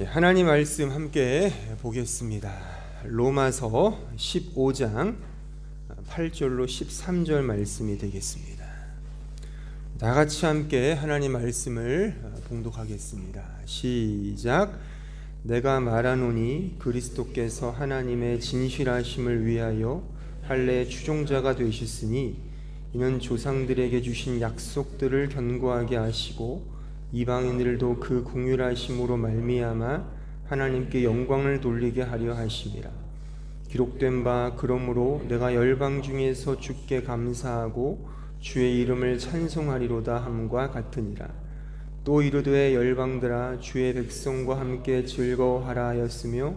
하나님 말씀 함께 보겠습니다. 로마서 15장 8절로 13절 말씀이 되겠습니다. 다 같이 함께 하나님 말씀을 봉독하겠습니다. 시작. 내가 말하노니 그리스도께서 하나님의 진실하심을 위하여 할례의 추종자가 되셨으니 이는 조상들에게 주신 약속들을 견고하게 하시고 이방인들도 그 긍휼하심으로 말미암아 하나님께 영광을 돌리게 하려 하심이라. 기록된 바 그러므로 내가 열방 중에서 주께 감사하고 주의 이름을 찬송하리로다 함과 같으니라. 또 이르되 열방들아 주의 백성과 함께 즐거워하라 하였으며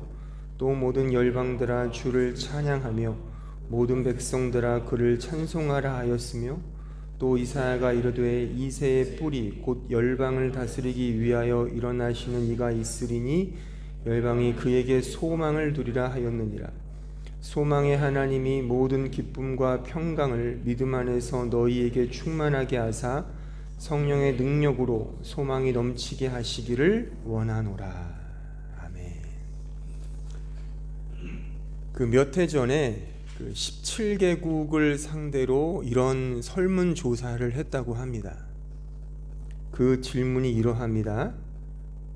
또 모든 열방들아 주를 찬양하며 모든 백성들아 그를 찬송하라 하였으며 또 이사야가 이르되 이새의 뿌리 곧 열방을 다스리기 위하여 일어나시는 이가 있으리니 열방이 그에게 소망을 두리라 하였느니라. 소망의 하나님이 모든 기쁨과 평강을 믿음 안에서 너희에게 충만하게 하사 성령의 능력으로 소망이 넘치게 하시기를 원하노라. 아멘. 그 몇 해 전에 17개국을 상대로 이런 설문조사를 했다고 합니다. 그 질문이 이러합니다.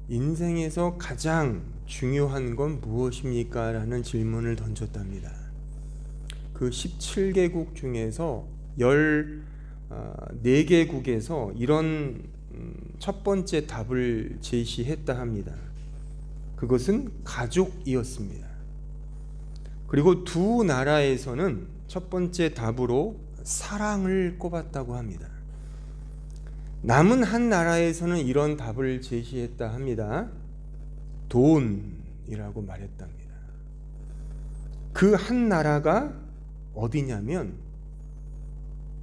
인생에서 가장 중요한 건 무엇입니까? 라는 질문을 던졌답니다. 그 17개국 중에서 14개국에서 이런 첫 번째 답을 제시했다 합니다. 그것은 가족이었습니다. 그리고 두 나라에서는 첫 번째 답으로 사랑을 꼽았다고 합니다. 남은 한 나라에서는 이런 답을 제시했다 합니다. 돈이라고 말했답니다. 그 한 나라가 어디냐면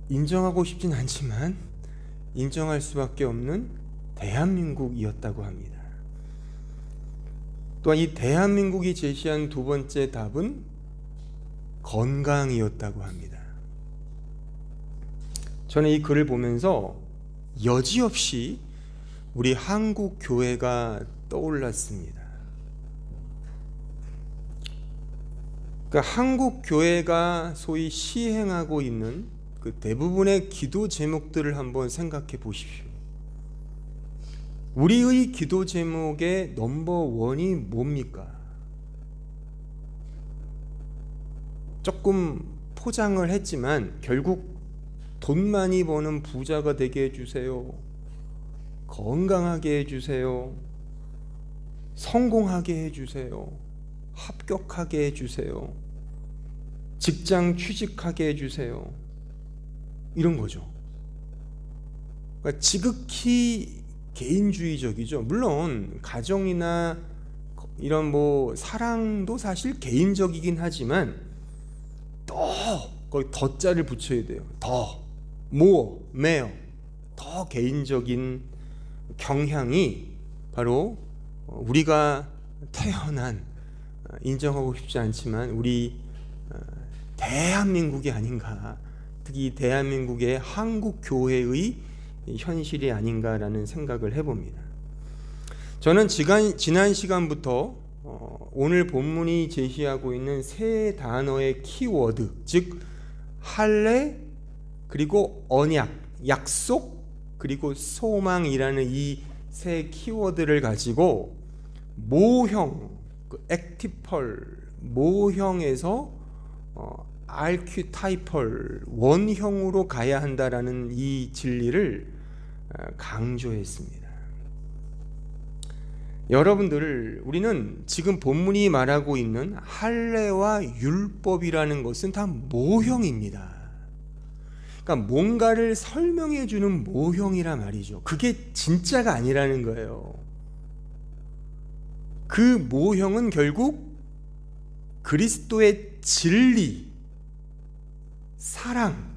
인정하고 싶진 않지만 인정할 수밖에 없는 대한민국이었다고 합니다. 또한 이 대한민국이 제시한 두 번째 답은 건강이었다고 합니다. 저는 이 글을 보면서 여지없이 우리 한국 교회가 떠올랐습니다. 그러니까 한국 교회가 소위 시행하고 있는 그 대부분의 기도 제목들을 한번 생각해 보십시오. 우리의 기도 제목의 넘버원이 뭡니까? 조금 포장을 했지만 결국 돈 많이 버는 부자가 되게 해주세요. 건강하게 해주세요. 성공하게 해주세요. 합격하게 해주세요. 직장 취직하게 해주세요. 이런 거죠. 그러니까 지극히 개인주의적이죠. 물론 가정이나 이런 사랑도 사실 개인적이긴 하지만 거기 더자를 붙여야 돼요. 더, more, 더 개인적인 경향이 바로 우리가 태어난, 인정하고 싶지 않지만 우리 대한민국이 아닌가, 특히 대한민국의 한국 교회의 현실이 아닌가라는 생각을 해봅니다. 저는 지난 시간부터 오늘 본문이 제시하고 있는 세 단어의 키워드, 즉 할례, 그리고 언약, 약속, 그리고 소망이라는 이 세 키워드를 가지고 모형, 액티펄, 모형에서 아르키타이펄, 원형으로 가야 한다라는 이 진리를 강조했습니다. 여러분들, 우리는 지금 본문이 말하고 있는 할례와 율법이라는 것은 다 모형입니다. 그러니까 뭔가를 설명해 주는 모형이라 말이죠. 그게 진짜가 아니라는 거예요. 그 모형은 결국 그리스도의 진리, 사랑,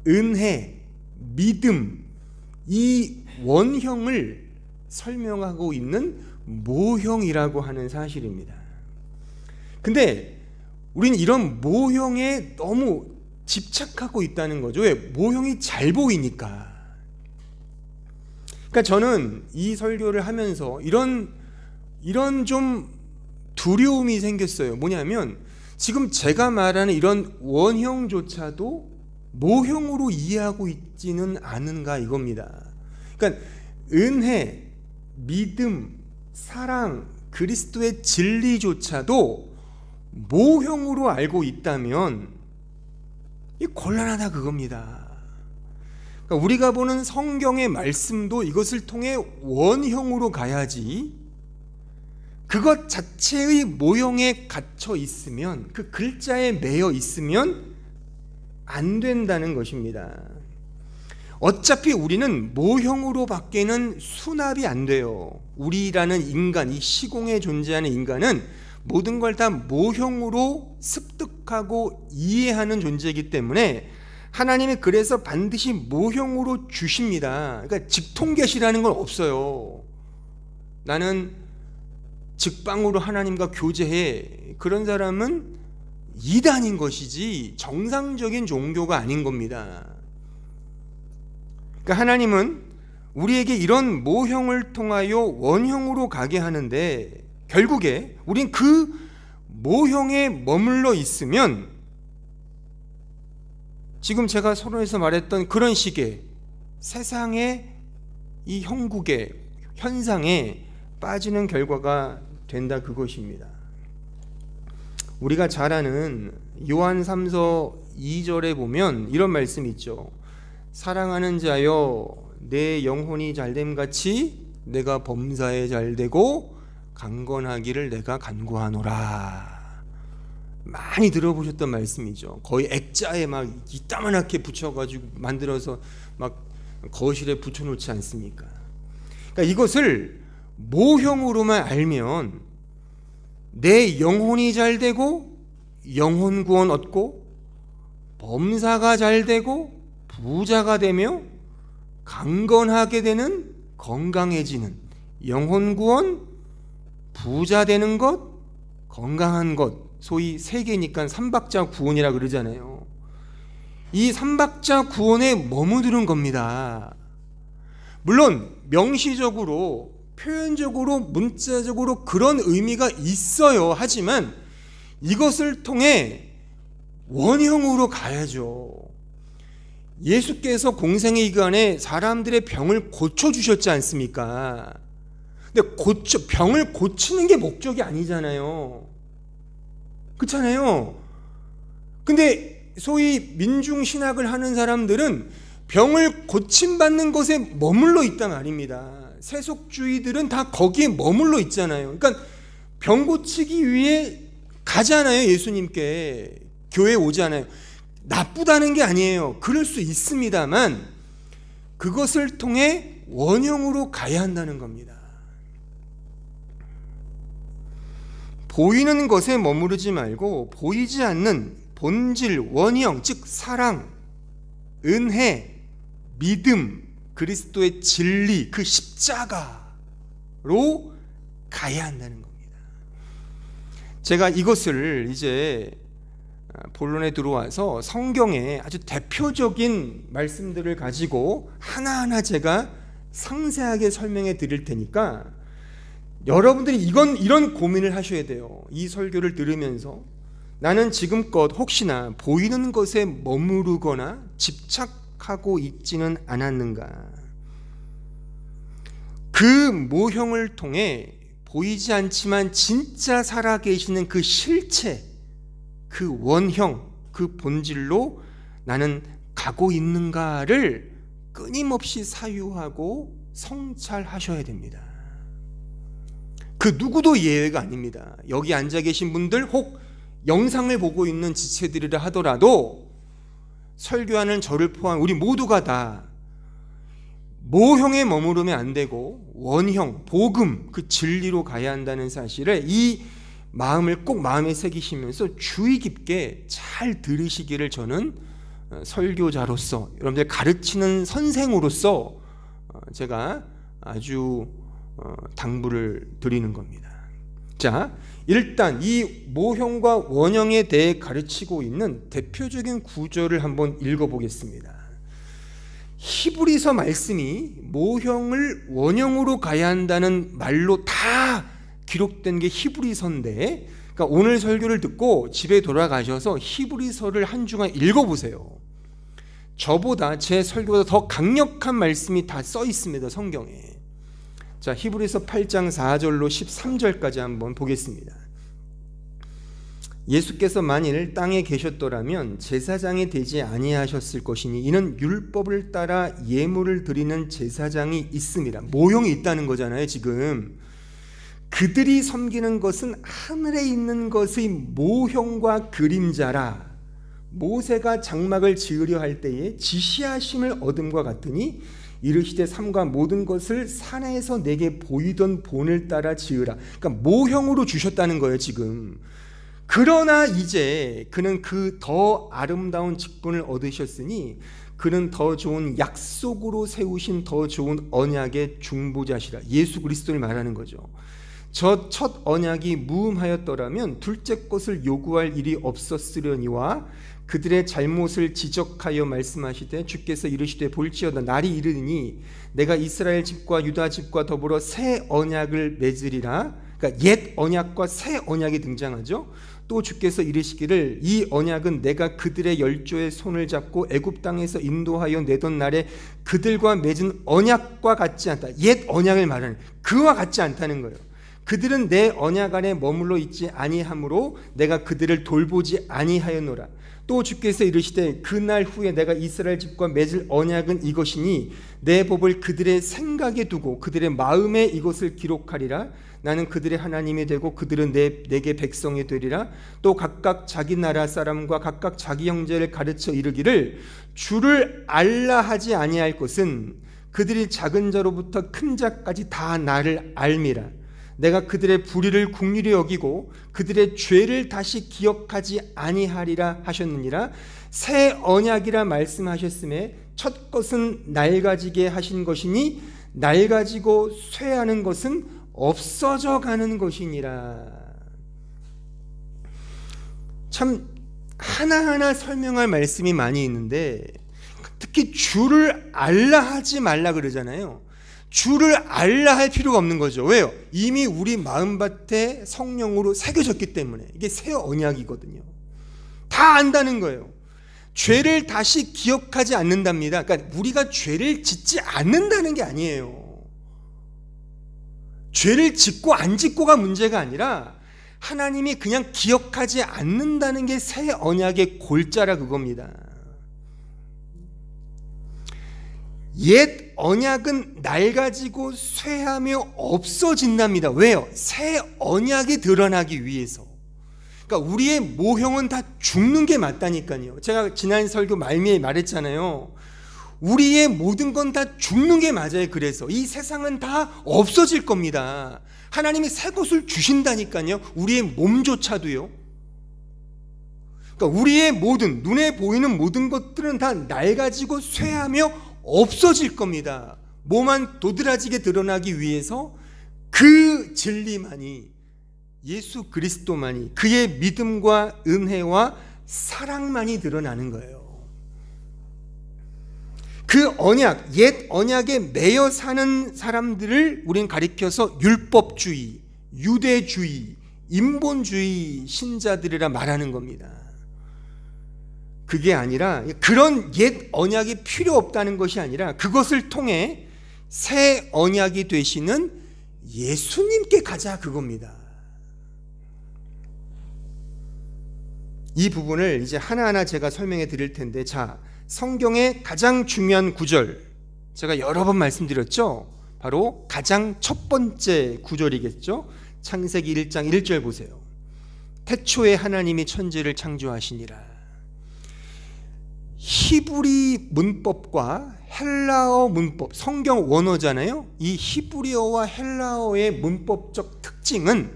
은혜, 믿음, 이 원형을 설명하고 있는 모형이라고 하는 사실입니다. 근데 우리는 이런 모형에 너무 집착하고 있다는 거죠. 왜? 모형이 잘 보이니까. 그러니까 저는 이 설교를 하면서 이런 이런 좀 두려움이 생겼어요. 뭐냐면 지금 제가 말하는 이런 원형조차도 모형으로 이해하고 있지는 않은가 이겁니다. 그러니까 은혜, 믿음, 사랑, 그리스도의 진리조차도 모형으로 알고 있다면 이 곤란하다 그겁니다. 그러니까 우리가 보는 성경의 말씀도 이것을 통해 원형으로 가야지, 그것 자체의 모형에 갇혀 있으면, 그 글자에 매여 있으면 안 된다는 것입니다. 어차피 우리는 모형으로 밖에는 수납이 안 돼요. 우리라는 인간, 이 시공에 존재하는 인간은 모든 걸 다 모형으로 습득하고 이해하는 존재이기 때문에 하나님이 그래서 반드시 모형으로 주십니다. 그러니까 직통계시라는 건 없어요. 나는 직방으로 하나님과 교제해, 그런 사람은 이단인 것이지 정상적인 종교가 아닌 겁니다. 그러니까 하나님은 우리에게 이런 모형을 통하여 원형으로 가게 하는데, 결국에 우린 그 모형에 머물러 있으면 지금 제가 서론에서 말했던 그런 식의 세상의 이 형국의 현상에 빠지는 결과가 된다 그것입니다. 우리가 잘 아는 요한 3서 2절에 보면 이런 말씀이 있죠. 사랑하는 자여, 내 영혼이 잘됨 같이 내가 범사에 잘되고 강건하기를 내가 간구하노라. 많이 들어보셨던 말씀이죠. 거의 액자에 막 이따만하게 붙여가지고 만들어서 막 거실에 붙여놓지 않습니까? 그러니까 이것을 모형으로만 알면 내 영혼이 잘되고 영혼 구원 얻고 범사가 잘되고 부자가 되며 강건하게 되는, 건강해지는, 영혼 구원, 부자 되는 것, 건강한 것, 소위 세계니까 삼박자 구원이라 그러잖아요. 이 삼박자 구원에 머무드는 겁니다. 물론 명시적으로, 표현적으로, 문자적으로 그런 의미가 있어요. 하지만 이것을 통해 원형으로 가야죠. 예수께서 공생의 기간에 사람들의 병을 고쳐주셨지 않습니까? 근데 병을 고치는 게 목적이 아니잖아요. 그렇잖아요. 근데 소위 민중신학을 하는 사람들은 병을 고침받는 것에 머물러 있단 말입니다. 세속주의들은 다 거기에 머물러 있잖아요. 그러니까 병 고치기 위해 가잖아요. 예수님께 교회에 오잖아요. 나쁘다는 게 아니에요. 그럴 수 있습니다만 그것을 통해 원형으로 가야 한다는 겁니다. 보이는 것에 머무르지 말고 보이지 않는 본질, 원형, 즉 사랑, 은혜, 믿음, 그리스도의 진리, 그 십자가로 가야 한다는 겁니다. 제가 이것을 이제 본론에 들어와서 성경의 아주 대표적인 말씀들을 가지고 하나하나 제가 상세하게 설명해 드릴 테니까 여러분들이 이런 고민을 하셔야 돼요. 이 설교를 들으면서 나는 지금껏 혹시나 보이는 것에 머무르거나 집착하고 있지는 않았는가? 그 모형을 통해 보이지 않지만 진짜 살아계시는 그 실체, 그 원형, 그 본질로 나는 가고 있는가를 끊임없이 사유하고 성찰하셔야 됩니다. 그 누구도 예외가 아닙니다. 여기 앉아 계신 분들, 혹 영상을 보고 있는 지체들이라 하더라도 설교하는 저를 포함 우리 모두가 다 모형에 머무르면 안 되고 원형, 복음, 그 진리로 가야 한다는 사실을, 이 마음을 꼭 마음에 새기시면서 주의 깊게 잘 들으시기를 저는 설교자로서, 여러분들 가르치는 선생으로서 제가 아주 당부를 드리는 겁니다. 자, 일단 이 모형과 원형에 대해 가르치고 있는 대표적인 구절을 한번 읽어보겠습니다. 히브리서 말씀이 모형을 원형으로 가야 한다는 말로 다 기록된 게 히브리서인데, 그러니까 오늘 설교를 듣고 집에 돌아가셔서 히브리서를 한 주간 읽어보세요. 저보다 제 설교보다 더 강력한 말씀이 다 써 있습니다, 성경에. 자, 히브리서 8장 4절로 13절까지 한번 보겠습니다. 예수께서 만일 땅에 계셨더라면 제사장이 되지 아니하셨을 것이니 이는 율법을 따라 예물을 드리는 제사장이 있음이라. 모형이 있다는 거잖아요. 지금 그들이 섬기는 것은 하늘에 있는 것의 모형과 그림자라. 모세가 장막을 지으려 할 때에 지시하심을 얻음과 같으니 이르시되 삼가 모든 것을 산에서 내게 보이던 본을 따라 지으라. 그러니까 모형으로 주셨다는 거예요, 지금. 그러나 이제 그는 그 더 아름다운 직분을 얻으셨으니 그는 더 좋은 약속으로 세우신 더 좋은 언약의 중보자시라. 예수 그리스도를 말하는 거죠. 저 첫 언약이 무음하였더라면 둘째 것을 요구할 일이 없었으려니와 그들의 잘못을 지적하여 말씀하시되 주께서 이르시되 볼지어다 날이 이르니 내가 이스라엘 집과 유다 집과 더불어 새 언약을 맺으리라. 그러니까 옛 언약과 새 언약이 등장하죠. 또 주께서 이르시기를 이 언약은 내가 그들의 열조의 손을 잡고 애굽 땅에서 인도하여 내던 날에 그들과 맺은 언약과 같지 않다. 옛 언약을 말하는, 그와 같지 않다는 거예요. 그들은 내 언약 안에 머물러 있지 아니하므로 내가 그들을 돌보지 아니하였노라. 또 주께서 이르시되 그날 후에 내가 이스라엘 집과 맺을 언약은 이것이니 내 법을 그들의 생각에 두고 그들의 마음에 이것을 기록하리라. 나는 그들의 하나님이 되고 그들은 내게 백성이 되리라. 또 각각 자기 나라 사람과 각각 자기 형제를 가르쳐 이르기를 주를 알라 하지 아니할 것은 그들이 작은 자로부터 큰 자까지 다 나를 알미라. 내가 그들의 불의를 긍휼히 여기고 그들의 죄를 다시 기억하지 아니하리라 하셨느니라. 새 언약이라 말씀하셨음에 첫 것은 낡아지게 하신 것이니 낡아지고 쇠하는 것은 없어져 가는 것이니라. 참 하나하나 설명할 말씀이 많이 있는데 특히 주를 알라 하지 말라 그러잖아요. 주를 알라 할 필요가 없는 거죠. 왜요? 이미 우리 마음밭에 성령으로 새겨졌기 때문에. 이게 새 언약이거든요. 다 안다는 거예요. 죄를 다시 기억하지 않는답니다. 그러니까 우리가 죄를 짓지 않는다는 게 아니에요. 죄를 짓고 안 짓고가 문제가 아니라 하나님이 그냥 기억하지 않는다는 게 새 언약의 골자라 그겁니다. 옛 언약은 낡아지고 쇠하며 없어진답니다. 왜요? 새 언약이 드러나기 위해서. 그러니까 우리의 모형은 다 죽는 게 맞다니까요. 제가 지난 설교 말미에 말했잖아요. 우리의 모든 건 다 죽는 게 맞아요. 그래서 이 세상은 다 없어질 겁니다. 하나님이 새 것을 주신다니까요. 우리의 몸조차도요. 그러니까 우리의 모든 눈에 보이는 모든 것들은 다 낡아지고 쇠하며 없어질 겁니다. 뭐만 도드라지게 드러나기 위해서 그 진리만이, 예수 그리스도만이, 그의 믿음과 은혜와 사랑만이 드러나는 거예요. 그 언약, 옛 언약에 매여 사는 사람들을 우리는 가리켜서 율법주의, 유대주의, 인본주의 신자들이라 말하는 겁니다. 그게 아니라 그런 옛 언약이 필요 없다는 것이 아니라 그것을 통해 새 언약이 되시는 예수님께 가자 그겁니다. 이 부분을 이제 하나하나 제가 설명해 드릴 텐데, 자, 성경의 가장 중요한 구절, 제가 여러 번 말씀드렸죠. 바로 가장 첫 번째 구절이겠죠. 창세기 1장 1절 보세요. 태초에 하나님이 천지를 창조하시니라. 히브리 문법과 헬라어 문법, 성경 원어잖아요. 이 히브리어와 헬라어의 문법적 특징은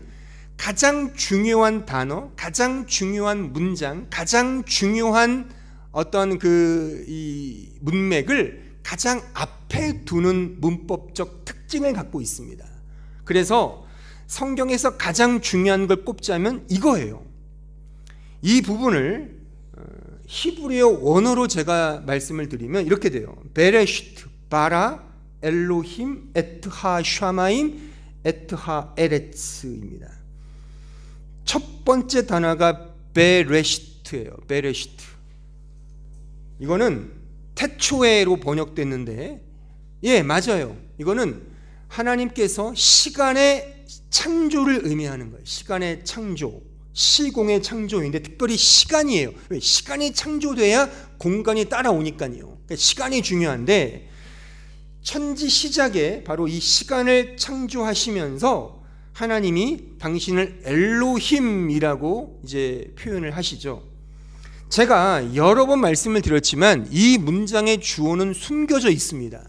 가장 중요한 단어, 가장 중요한 문장, 가장 중요한 어떤 이 문맥을 가장 앞에 두는 문법적 특징을 갖고 있습니다. 그래서 성경에서 가장 중요한 걸 꼽자면 이거예요. 이 부분을 히브리어 원어로 제가 말씀을 드리면 이렇게 돼요. 베레시트 바라 엘로힘 에트 하 샤마임 에트하 에레츠입니다. 첫 번째 단어가 베레시트예요. 베레시트. 이거는 태초에로 번역됐는데, 예, 맞아요. 이거는 하나님께서 시간의 창조를 의미하는 거예요. 시간의 창조, 시공의 창조인데 특별히 시간이에요. 왜? 시간이 창조돼야 공간이 따라오니까요. 그러니까 시간이 중요한데, 천지 시작에 바로 이 시간을 창조하시면서 하나님이 당신을 엘로힘이라고 이제 표현을 하시죠. 제가 여러 번 말씀을 드렸지만 이 문장의 주어는 숨겨져 있습니다.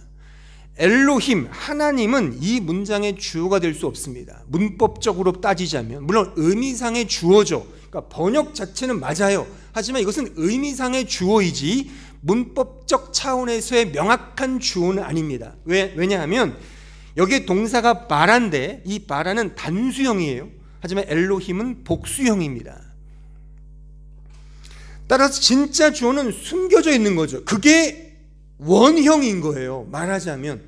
엘로힘, 하나님은 이 문장의 주어가 될 수 없습니다. 문법적으로 따지자면, 물론 의미상의 주어죠. 그러니까 번역 자체는 맞아요. 하지만 이것은 의미상의 주어이지 문법적 차원에서의 명확한 주어는 아닙니다. 왜냐하면 여기에 동사가 바라인데 이 바라는 단수형이에요. 하지만 엘로힘은 복수형입니다. 따라서 진짜 주어는 숨겨져 있는 거죠. 그게 원형인 거예요. 말하자면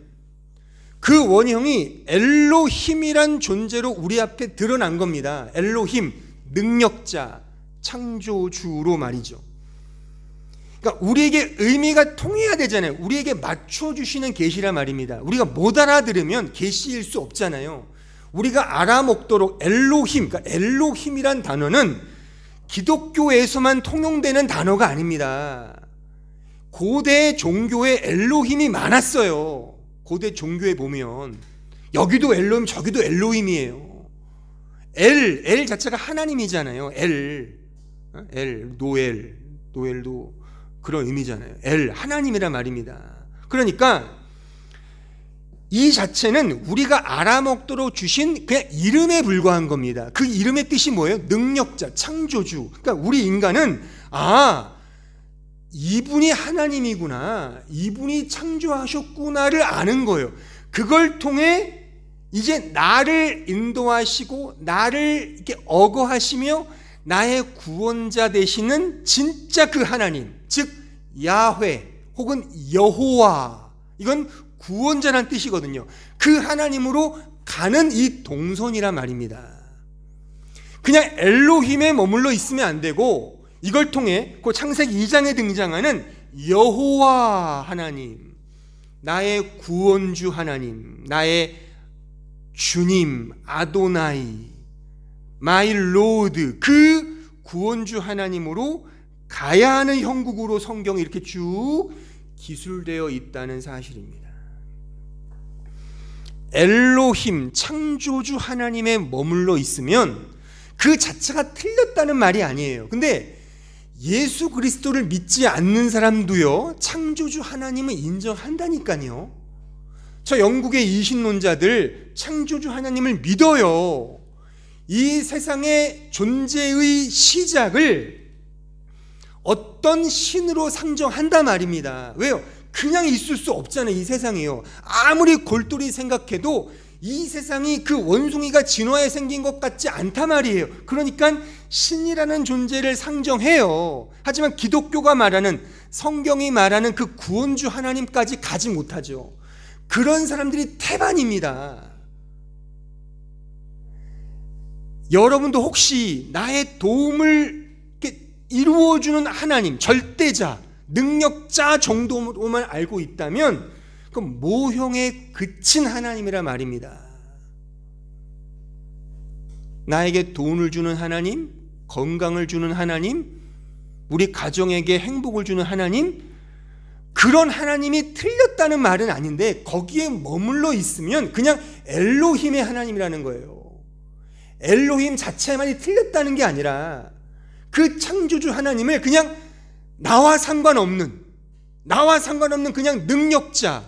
그 원형이 엘로힘이란 존재로 우리 앞에 드러난 겁니다. 엘로힘, 능력자, 창조주로 말이죠. 그러니까 우리에게 의미가 통해야 되잖아요. 우리에게 맞춰주시는 계시란 말입니다. 우리가 못 알아들으면 계시일 수 없잖아요. 우리가 알아먹도록 엘로힘, 그러니까 엘로힘이란 단어는 기독교에서만 통용되는 단어가 아닙니다. 고대 종교에 엘로힘이 많았어요. 고대 종교에 보면 여기도 엘로힘, 저기도 엘로힘이에요. 엘 자체가 하나님이잖아요. 노엘도 그런 의미잖아요. 하나님이란 말입니다. 그러니까 이 자체는 우리가 알아먹도록 주신 그냥 이름에 불과한 겁니다. 그 이름의 뜻이 뭐예요? 능력자, 창조주. 그러니까 우리 인간은 이분이 하나님이구나, 이분이 창조하셨구나를 아는 거예요. 그걸 통해 이제 나를 인도하시고 나를 이렇게 억어하시며 나의 구원자 되시는 진짜 그 하나님, 즉 야훼 혹은 여호와, 이건 구원자란 뜻이거든요. 그 하나님으로 가는 이 동선이란 말입니다. 그냥 엘로힘에 머물러 있으면 안 되고 이걸 통해 그 창세기 2장에 등장하는 여호와 하나님, 나의 구원주 하나님, 나의 주님, 아도나이, 마이 로드, 그 구원주 하나님으로 가야 하는 형국으로 성경이 이렇게 쭉 기술되어 있다는 사실입니다. 엘로힘, 창조주 하나님에 머물러 있으면 그 자체가 틀렸다는 말이 아니에요. 근데 예수 그리스도를 믿지 않는 사람도요, 창조주 하나님을 인정한다니까요. 저 영국의 이신론자들 창조주 하나님을 믿어요. 이 세상의 존재의 시작을 어떤 신으로 상정한단 말입니다. 왜요? 그냥 있을 수 없잖아요. 이 세상이요. 아무리 골똘히 생각해도 이 세상이 그 원숭이가 진화해 생긴 것 같지 않단 말이에요. 그러니까 신이라는 존재를 상정해요. 하지만 기독교가 말하는, 성경이 말하는 그 구원주 하나님까지 가지 못하죠. 그런 사람들이 태반입니다. 여러분도 혹시 나의 도움을 이루어주는 하나님, 절대자, 능력자 정도로만 알고 있다면 그건 모형에 그친 하나님이라 말입니다. 나에게 돈을 주는 하나님, 건강을 주는 하나님, 우리 가정에게 행복을 주는 하나님, 그런 하나님이 틀렸다는 말은 아닌데 거기에 머물러 있으면 그냥 엘로힘의 하나님이라는 거예요. 엘로힘 자체만이 틀렸다는 게 아니라 그 창조주 하나님을 그냥 나와 상관없는 그냥 능력자,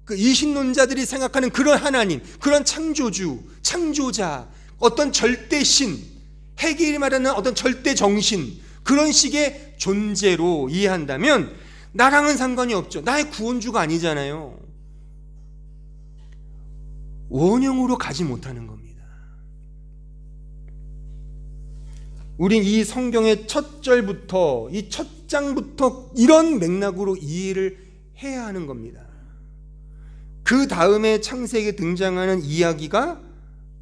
그 이신론자들이 생각하는 그런 하나님, 그런 창조주, 창조자, 어떤 절대신, 해겔이 말하는 어떤 절대정신, 그런 식의 존재로 이해한다면 나랑은 상관이 없죠. 나의 구원주가 아니잖아요. 원형으로 가지 못하는 겁니다. 우린 이 성경의 첫 절부터, 이 첫 장부터 이런 맥락으로 이해를 해야 하는 겁니다. 그 다음에 창세기에 등장하는 이야기가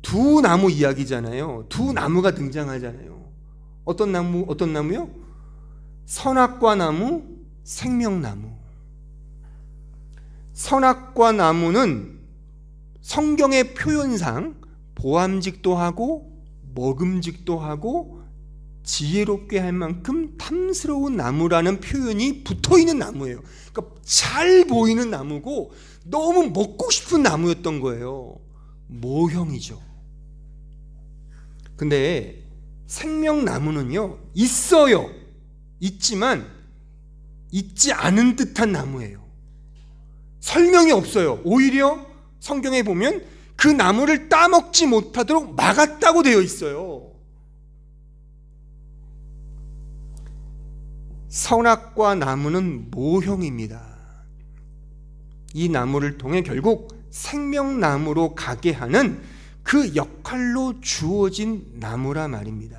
두 나무 이야기잖아요. 두 나무가 등장하잖아요. 어떤 나무요? 선악과 나무, 생명나무. 선악과 나무는 성경의 표현상 보암직도 하고 먹음직도 하고 지혜롭게 할 만큼 탐스러운 나무라는 표현이 붙어있는 나무예요. 그러니까 잘 보이는 나무고 너무 먹고 싶은 나무였던 거예요. 모형이죠. 근데 생명나무는요, 있어요. 있지만 있지 않은 듯한 나무예요. 설명이 없어요. 오히려 성경에 보면 그 나무를 따먹지 못하도록 막았다고 되어 있어요. 선악과 나무는 모형입니다. 이 나무를 통해 결국 생명나무로 가게 하는 그 역할로 주어진 나무라 말입니다.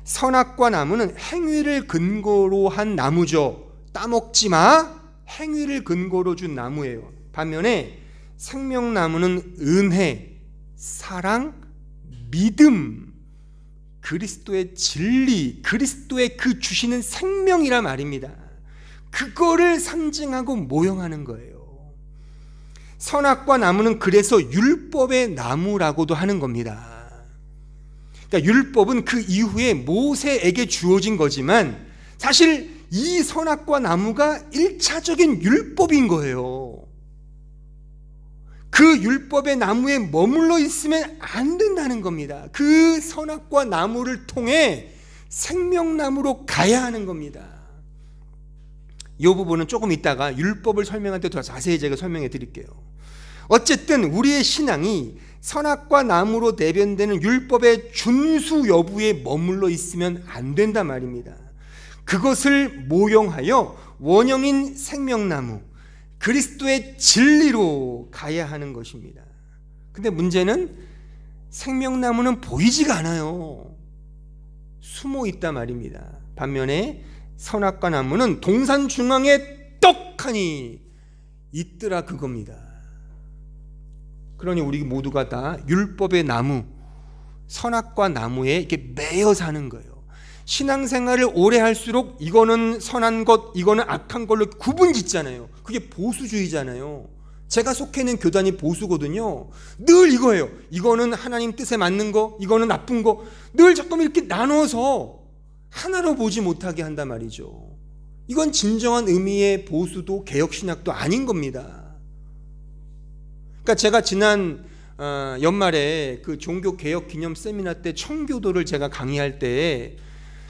선악과 나무는 행위를 근거로 한 나무죠. 따먹지 마, 행위를 근거로 준 나무예요. 반면에 생명나무는 은혜, 사랑, 믿음, 그리스도의 진리, 그리스도의 그 주시는 생명이라 말입니다. 그거를 상징하고 모형하는 거예요. 선악과 나무는 그래서 율법의 나무라고도 하는 겁니다. 그러니까 율법은 그 이후에 모세에게 주어진 거지만 사실 이 선악과 나무가 1차적인 율법인 거예요. 그 율법의 나무에 머물러 있으면 안 된다는 겁니다. 그 선악과 나무를 통해 생명나무로 가야 하는 겁니다. 이 부분은 조금 이따가 율법을 설명할 때 더 자세히 제가 설명해 드릴게요. 어쨌든 우리의 신앙이 선악과 나무로 대변되는 율법의 준수 여부에 머물러 있으면 안 된단 말입니다. 그것을 모형하여 원형인 생명나무, 그리스도의 진리로 가야 하는 것입니다. 근데 문제는 생명나무는 보이지가 않아요. 숨어 있단 말입니다. 반면에 선악과 나무는 동산 중앙에 떡하니 있더라 그겁니다. 그러니 우리 모두가 다 율법의 나무, 선악과 나무에 이렇게 매여 사는 거예요. 신앙생활을 오래 할수록 이거는 선한 것, 이거는 악한 걸로 구분 짓잖아요. 그게 보수주의잖아요. 제가 속해 있는 교단이 보수거든요. 늘 이거예요. 이거는 하나님 뜻에 맞는 거, 이거는 나쁜 거, 늘 잠깐만 이렇게 나눠서 하나로 보지 못하게 한단 말이죠. 이건 진정한 의미의 보수도 개혁신학도 아닌 겁니다. 그러니까 제가 지난 연말에 그 종교개혁 기념 세미나 때 청교도를 제가 강의할 때,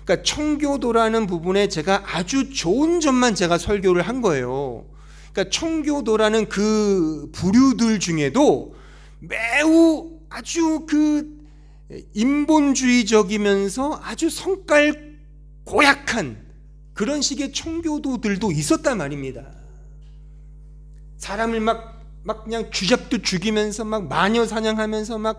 그러니까 청교도라는 부분에 제가 아주 좋은 점만 제가 설교를 한 거예요. 그러니까 청교도라는 그 부류들 중에도 매우 아주 그 인본주의적이면서 아주 성깔 고약한 그런 식의 청교도들도 있었단 말입니다. 사람을 막 그냥 쥐잡듯 죽이면서 막 마녀 사냥하면서 막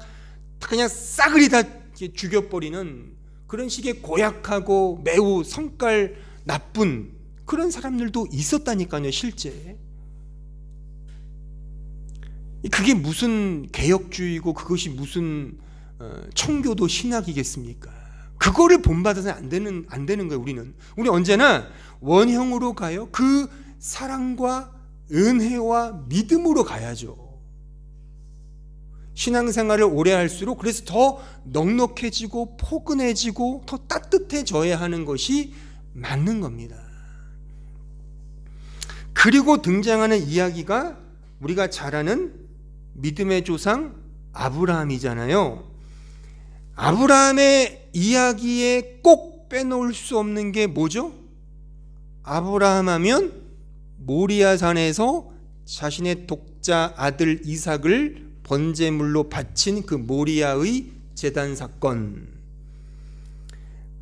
그냥 싸그리 다 죽여버리는 그런 식의 고약하고 매우 성깔 나쁜 그런 사람들도 있었다니까요, 실제. 그게 무슨 개혁주의고 그것이 무슨 청교도 신학이겠습니까? 그거를 본받아서는 안 되는 거예요. 우리 언제나 원형으로 가요. 그 사랑과 은혜와 믿음으로 가야죠. 신앙생활을 오래 할수록 그래서 더 넉넉해지고 포근해지고 더 따뜻해져야 하는 것이 맞는 겁니다. 그리고 등장하는 이야기가 우리가 잘 아는 믿음의 조상 아브라함이잖아요. 아브라함의 이야기에 꼭 빼놓을 수 없는 게 뭐죠? 아브라함 하면 모리아산에서 자신의 독자 아들 이삭을 번제물로 바친 그 모리아의 제단 사건.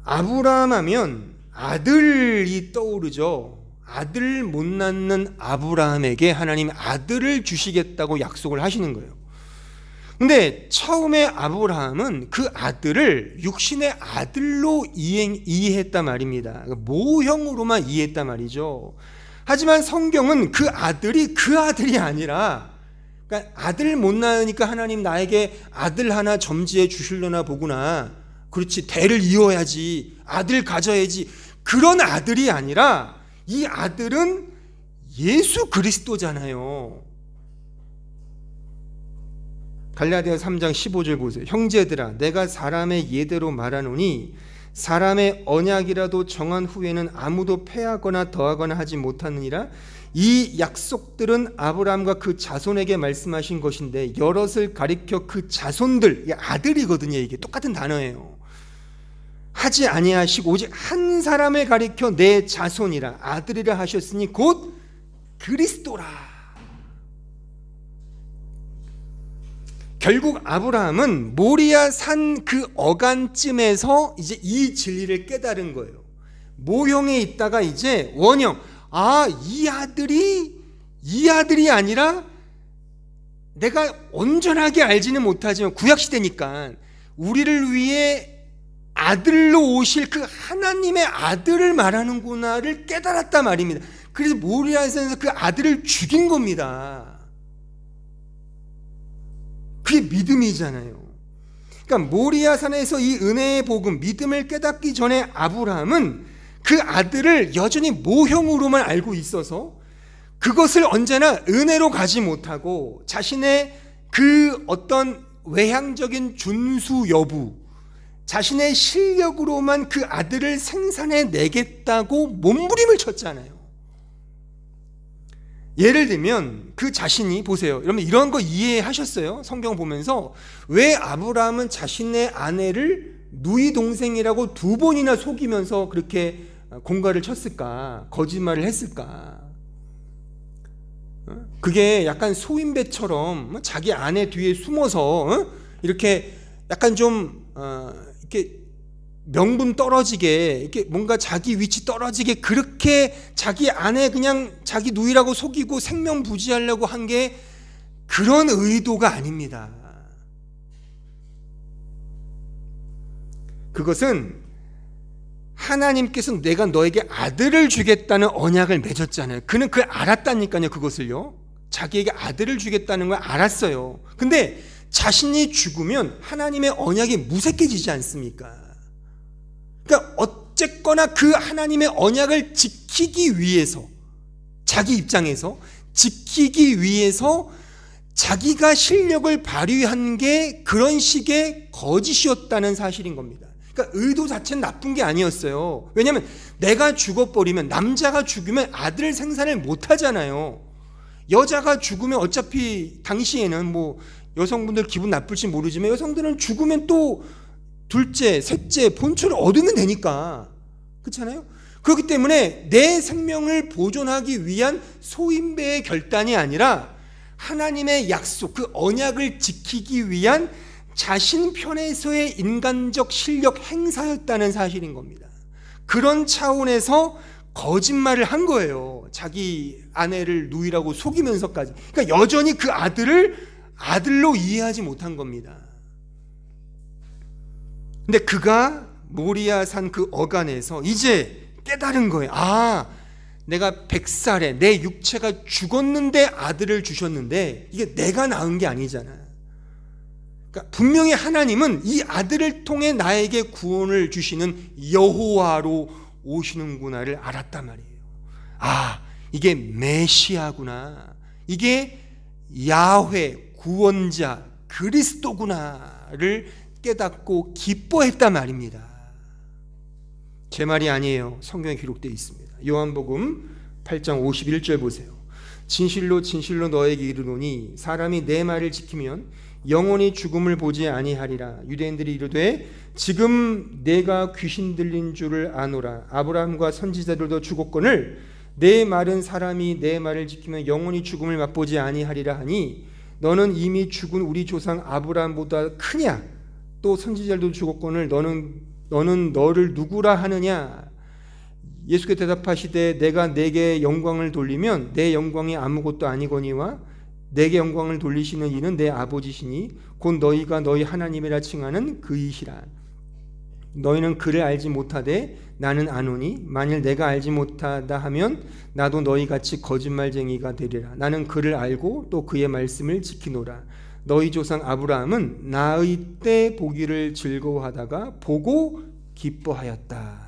아브라함 하면 아들이 떠오르죠. 아들 못 낳는 아브라함에게 하나님 아들을 주시겠다고 약속을 하시는 거예요. 근데 처음에 아브라함은 그 아들을 육신의 아들로 이해했단 말입니다. 모형으로만 이해했단 말이죠. 하지만 성경은 그 아들이 그 아들이 아니라 그러니까 아들 못 낳으니까 하나님 나에게 아들 하나 점지해 주실려나 보구나. 그렇지, 대를 이어야지, 아들 가져야지. 그런 아들이 아니라 이 아들은 예수 그리스도잖아요. 갈라디아 3장 15절 보세요. 형제들아, 내가 사람의 예대로 말하노니 사람의 언약이라도 정한 후에는 아무도 패하거나 더하거나 하지 못하느니라. 이 약속들은 아브라함과 그 자손에게 말씀하신 것인데 여럿을 가리켜 그 자손들, 이게 아들이거든요. 이게 똑같은 단어예요. 하지 아니하시고 오직 한 사람을 가리켜 내 자손이라 아들이라 하셨으니 곧 그리스도라. 결국 아브라함은 모리아 산 그 어간쯤에서 이제 이 진리를 깨달은 거예요. 모형에 있다가 이제 원형, 이 아들이 아니라, 내가 온전하게 알지는 못하지만 구약시대니까 우리를 위해 아들로 오실 그 하나님의 아들을 말하는구나를 깨달았단 말입니다. 그래서 모리아산에서 그 아들을 죽인 겁니다. 그게 믿음이잖아요. 그러니까 모리아산에서 이 은혜의 복음, 믿음을 깨닫기 전에 아브라함은 그 아들을 여전히 모형으로만 알고 있어서 그것을 언제나 은혜로 가지 못하고 자신의 그 어떤 외향적인 준수 여부, 자신의 실력으로만 그 아들을 생산해 내겠다고 몸부림을 쳤잖아요. 예를 들면 그 자신이, 보세요, 여러분 이런 거 이해하셨어요? 성경 보면서 왜 아브라함은 자신의 아내를 누이 동생이라고 2번이나 속이면서 그렇게 공갈을 쳤을까? 거짓말을 했을까? 그게 약간 소인배처럼 자기 아내 뒤에 숨어서 이렇게 약간 좀 이렇게 명분 떨어지게, 이렇게 뭔가 자기 위치 떨어지게 그렇게 자기 아내 그냥 자기 누이라고 속이고 생명 부지하려고 한 게 그런 의도가 아닙니다. 그것은 하나님께서 내가 너에게 아들을 주겠다는 언약을 맺었잖아요. 그는 그걸 알았다니까요. 그것을요, 자기에게 아들을 주겠다는 걸 알았어요. 근데 자신이 죽으면 하나님의 언약이 무색해지지 않습니까? 그러니까 어쨌거나 그 하나님의 언약을 지키기 위해서, 자기 입장에서 지키기 위해서 자기가 실력을 발휘한 게 그런 식의 거짓이었다는 사실인 겁니다. 그러니까 의도 자체는 나쁜 게 아니었어요. 왜냐하면 내가 죽어버리면, 남자가 죽으면 아들 생산을 못 하잖아요. 여자가 죽으면 어차피 당시에는 뭐 여성분들 기분 나쁠지 모르지만 여성들은 죽으면 또 둘째, 셋째, 본초를 얻으면 되니까. 그렇잖아요? 그렇기 때문에 내 생명을 보존하기 위한 소인배의 결단이 아니라 하나님의 약속, 그 언약을 지키기 위한 자신 편에서의 인간적 실력 행사였다는 사실인 겁니다. 그런 차원에서 거짓말을 한 거예요. 자기 아내를 누이라고 속이면서까지. 그러니까 여전히 그 아들을 아들로 이해하지 못한 겁니다. 근데 그가 모리아 산 그 어간에서 이제 깨달은 거예요. 내가 100살에 내 육체가 죽었는데 아들을 주셨는데 이게 내가 낳은 게 아니잖아. 그러니까 분명히 하나님은 이 아들을 통해 나에게 구원을 주시는 여호와로 오시는구나를 알았단 말이에요. 이게 메시아구나, 이게 야훼 구원자 그리스도구나를 깨닫고 기뻐했단 말입니다. 제 말이 아니에요. 성경에 기록되어 있습니다. 요한복음 8장 51절 보세요. 진실로 진실로 너에게 이르노니 사람이 내 말을 지키면 영원히 죽음을 보지 아니하리라. 유대인들이 이르되 지금 내가 귀신 들린 줄을 아노라. 아브라함과 선지자들도 죽었거늘 내 말은 사람이 내 말을 지키면 영원히 죽음을 맛보지 아니하리라 하니 너는 이미 죽은 우리 조상 아브라함보다 크냐? 또 선지자들도 죽었거늘 너는 너를 누구라 하느냐? 예수께서 대답하시되 내가 내게 영광을 돌리면 내 영광이 아무것도 아니거니와 내게 영광을 돌리시는 이는 내 아버지시니 곧 너희가 너희 하나님이라 칭하는 그이시라. 너희는 그를 알지 못하되 나는 아노니 만일 내가 알지 못하다 하면 나도 너희같이 거짓말쟁이가 되리라. 나는 그를 알고 또 그의 말씀을 지키노라. 너희 조상 아브라함은 나의 때 보기를 즐거워하다가 보고 기뻐하였다.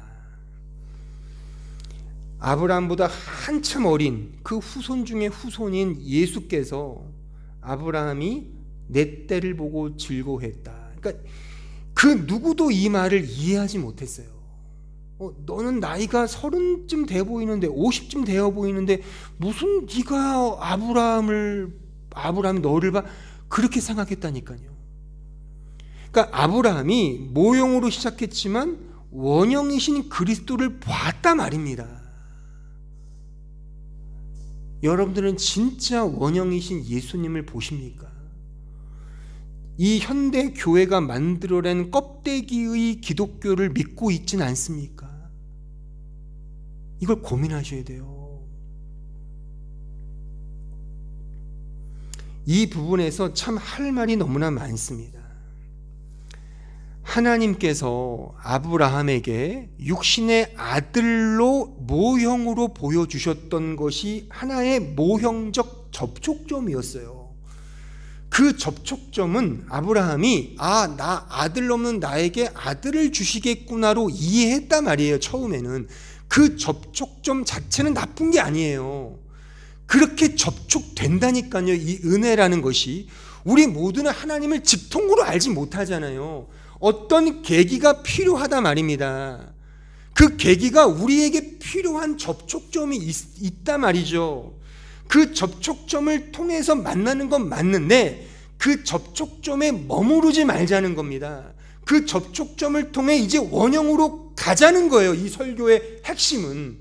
아브라함보다 한참 어린 그 후손 중에 후손인 예수께서 아브라함이 내 때를 보고 즐거워했다. 그러니까 그 누구도 이 말을 이해하지 못했어요. 너는 나이가 30쯤 돼 보이는데 50쯤 되어 보이는데 무슨 네가 아브라함이 너를 봐 그렇게 생각했다니까요. 그러니까 아브라함이 모형으로 시작했지만 원형이신 그리스도를 봤단 말입니다. 여러분들은 진짜 원형이신 예수님을 보십니까? 이 현대 교회가 만들어낸 껍데기의 기독교를 믿고 있지는 않습니까? 이걸 고민하셔야 돼요. 이 부분에서 참 할 말이 너무나 많습니다. 하나님께서 아브라함에게 육신의 아들로 모형으로 보여주셨던 것이 하나의 모형적 접촉점이었어요. 그 접촉점은 아브라함이 나 아들 없는 나에게 아들을 주시겠구나로 이해했단 말이에요. 처음에는 그 접촉점 자체는 나쁜 게 아니에요. 그렇게 접촉된다니까요. 이 은혜라는 것이 우리 모두는 하나님을 직통으로 알지 못하잖아요. 어떤 계기가 필요하다 말입니다. 그 계기가 우리에게 필요한 접촉점이 있단 말이죠. 그 접촉점을 통해서 만나는 건 맞는데 그 접촉점에 머무르지 말자는 겁니다. 그 접촉점을 통해 이제 원형으로 가자는 거예요. 이 설교의 핵심은.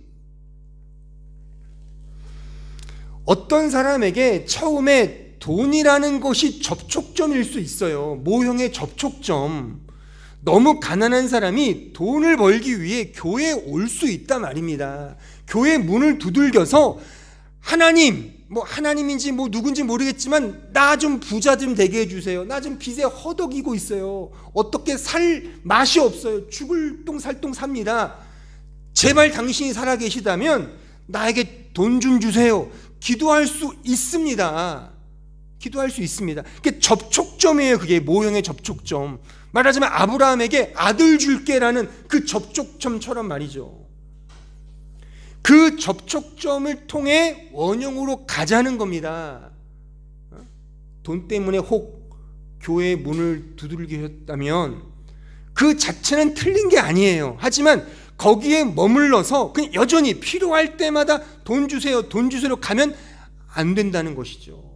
어떤 사람에게 처음에 돈이라는 것이 접촉점일 수 있어요. 모형의 접촉점. 너무 가난한 사람이 돈을 벌기 위해 교회에 올 수 있단 말입니다. 교회 문을 두들겨서 하나님, 하나님인지 누군지 모르겠지만 나 좀 부자 좀 되게 해주세요. 나 좀 빚에 허덕이고 있어요. 어떻게 살 맛이 없어요. 죽을 똥 살 똥 삽니다. 제발 당신이 살아계시다면 나에게 돈 좀 주세요. 기도할 수 있습니다. 기도할 수 있습니다. 그게 접촉점이에요. 그게 모형의 접촉점. 말하자면 아브라함에게 아들 줄게라는 그 접촉점처럼 말이죠. 그 접촉점을 통해 원형으로 가자는 겁니다. 돈 때문에 혹 교회의 문을 두들기셨다면 그 자체는 틀린 게 아니에요. 하지만 거기에 머물러서 그냥 여전히 필요할 때마다 돈 주세요, 돈 주세요 가면 안 된다는 것이죠.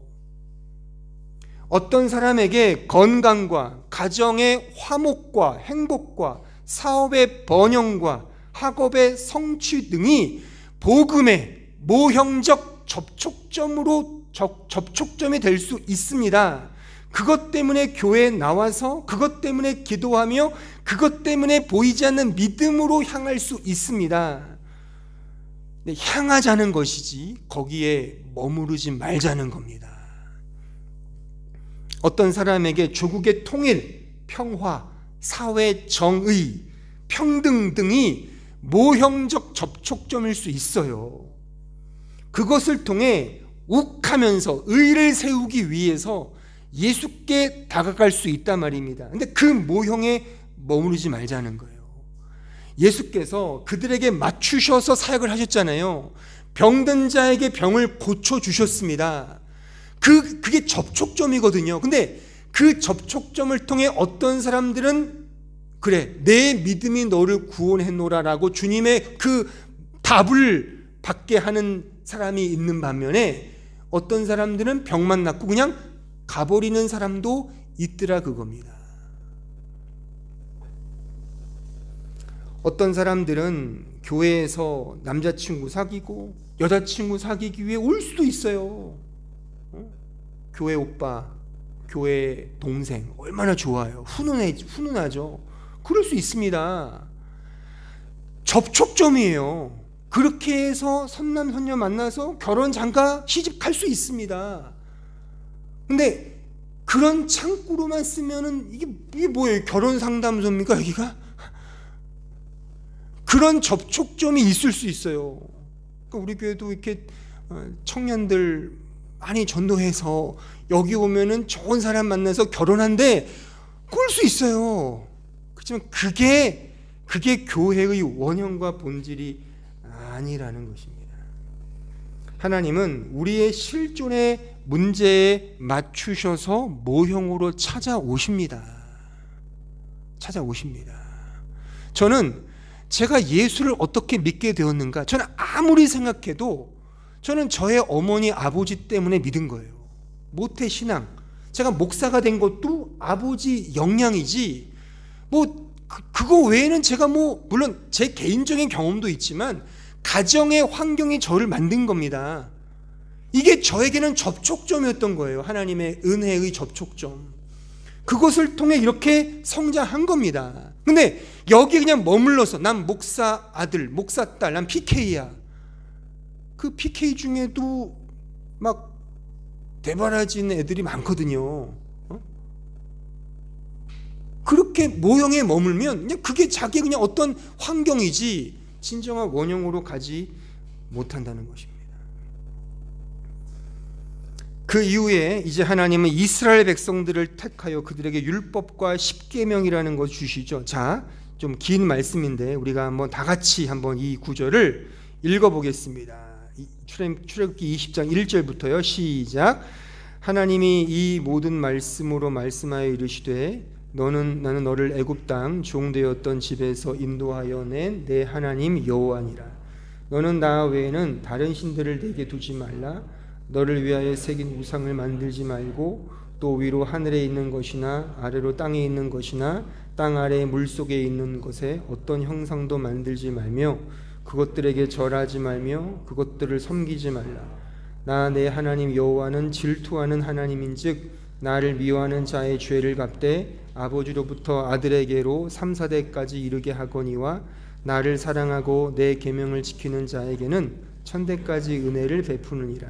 어떤 사람에게 건강과 가정의 화목과 행복과 사업의 번영과 학업의 성취 등이 복음의 모형적 접촉점이 될 수 있습니다. 그것 때문에 교회에 나와서 그것 때문에 기도하며 그것 때문에 보이지 않는 믿음으로 향할 수 있습니다. 향하자는 것이지 거기에 머무르지 말자는 겁니다. 어떤 사람에게 조국의 통일, 평화, 사회 정의, 평등 등이 모형적 접촉점일 수 있어요. 그것을 통해 욱하면서 의를 세우기 위해서 예수께 다가갈 수 있단 말입니다. 근데 그 모형에 머무르지 말자는 거예요. 예수께서 그들에게 맞추셔서 사역을 하셨잖아요. 병든 자에게 병을 고쳐주셨습니다. 그게 접촉점이거든요. 근데 그 접촉점을 통해 어떤 사람들은 그래 내 믿음이 너를 구원했노라 라고 주님의 그 답을 받게 하는 사람이 있는 반면에 어떤 사람들은 병만 낫고 그냥 가버리는 사람도 있더라 그겁니다. 어떤 사람들은 교회에서 남자친구 사귀고 여자친구 사귀기 위해 올 수도 있어요. 교회 오빠, 교회 동생 얼마나 좋아요. 훈훈하죠. 그럴 수 있습니다. 접촉점이에요. 그렇게 해서 선남 선녀 만나서 결혼 장가 시집 갈 수 있습니다. 근데 그런 창구로만 쓰면은 이게 뭐예요? 결혼 상담소입니까 여기가? 그런 접촉점이 있을 수 있어요. 그러니까 우리 교회도 이렇게 청년들 많이 전도해서 여기 오면은 좋은 사람 만나서 결혼한데 그럴 수 있어요. 그렇지만 그게 교회의 원형과 본질이 아니라는 것입니다. 하나님은 우리의 실존의 문제에 맞추셔서 모형으로 찾아오십니다. 저는 제가 예수를 어떻게 믿게 되었는가? 저는 아무리 생각해도 저는 저의 어머니 아버지 때문에 믿은 거예요. 모태신앙. 제가 목사가 된 것도 아버지 영향이지 그거 외에는 제가 물론 제 개인적인 경험도 있지만 가정의 환경이 저를 만든 겁니다. 이게 저에게는 접촉점이었던 거예요. 하나님의 은혜의 접촉점. 그것을 통해 이렇게 성장한 겁니다. 근데 여기 그냥 머물러서 난 목사 아들, 목사 딸, 난 PK야. 그 PK 중에도 막 대바라진 애들이 많거든요. 그렇게 모형에 머물면 그냥 그게 자기 그냥 어떤 환경이지 진정한 원형으로 가지 못한다는 것입니다. 그 이후에 이제 하나님은 이스라엘 백성들을 택하여 그들에게 율법과 십계명이라는 것 주시죠. 자, 좀 긴 말씀인데 우리가 한번 다 같이 한번 이 구절을 읽어보겠습니다. 출애굽기 20장 1절부터요. 시작. 하나님이 이 모든 말씀으로 말씀하여 이르시되 나는 너를 애굽 땅 종되었던 집에서 인도하여 낸 내 하나님 여호와니라. 너는 나 외에는 다른 신들을 내게 두지 말라. 너를 위하여 새긴 우상을 만들지 말고 또 위로 하늘에 있는 것이나 아래로 땅에 있는 것이나 땅 아래 물속에 있는 것에 어떤 형상도 만들지 말며 그것들에게 절하지 말며 그것들을 섬기지 말라. 나 내 하나님 여호와는 질투하는 하나님인즉 나를 미워하는 자의 죄를 갚되 아버지로부터 아들에게로 3, 4대까지 이르게 하거니와 나를 사랑하고 내 계명을 지키는 자에게는 천대까지 은혜를 베푸느니라.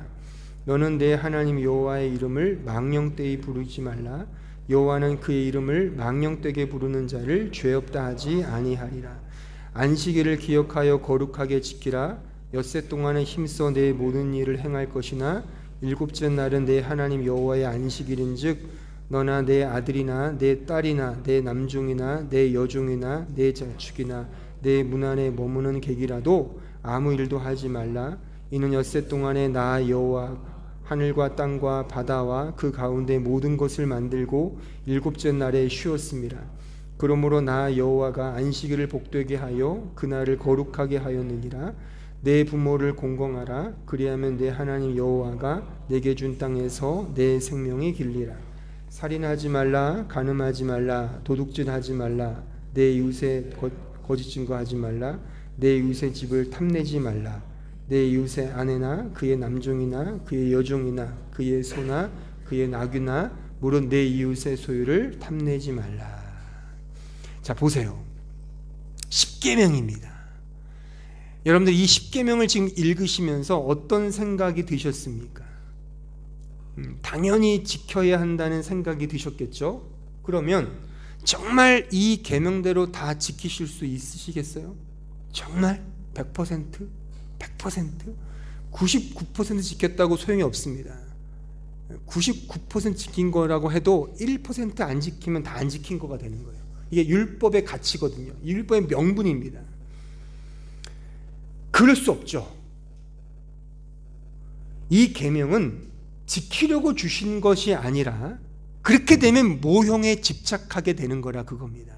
너는 내 하나님 여호와의 이름을 망령되이 부르지 말라. 여호와는 그의 이름을 망령되게 부르는 자를 죄 없다 하지 아니하리라. 안식일을 기억하여 거룩하게 지키라. 엿새 동안에 힘써 내 모든 일을 행할 것이나 일곱째 날은 내 하나님 여호와의 안식일인즉 너나 내 아들이나 내 딸이나 내 남종이나 내 여종이나 내 자축이나 내 문 안에 머무는 객이라도 아무 일도 하지 말라. 이는 엿새 동안에 나 여호와 하늘과 땅과 바다와 그 가운데 모든 것을 만들고 일곱째 날에 쉬었음이라. 그러므로 나 여호와가 안식일을 복되게 하여 그날을 거룩하게 하였느니라. 내 부모를 공경하라. 그리하면 내 하나님 여호와가 내게 준 땅에서 내 생명이 길리라. 살인하지 말라. 간음하지 말라. 도둑질하지 말라. 내 이웃의 거짓 증거하지 말라. 내 이웃의 집을 탐내지 말라. 내 이웃의 아내나 그의 남종이나 그의 여종이나 그의 소나 그의 나귀나 물론 내 이웃의 소유를 탐내지 말라. 자, 보세요. 십계명입니다. 여러분들 이 십계명을 지금 읽으시면서 어떤 생각이 드셨습니까? 당연히 지켜야 한다는 생각이 드셨겠죠? 그러면 정말 이 계명대로 다 지키실 수 있으시겠어요? 정말 100%? 100%? 99% 지켰다고 소용이 없습니다. 99% 지킨 거라고 해도 1% 안 지키면 다 안 지킨 거가 되는 거예요. 이게 율법의 가치거든요. 율법의 명분입니다. 그럴 수 없죠. 이 계명은 지키려고 주신 것이 아니라 그렇게 되면 모형에 집착하게 되는 거라 그겁니다.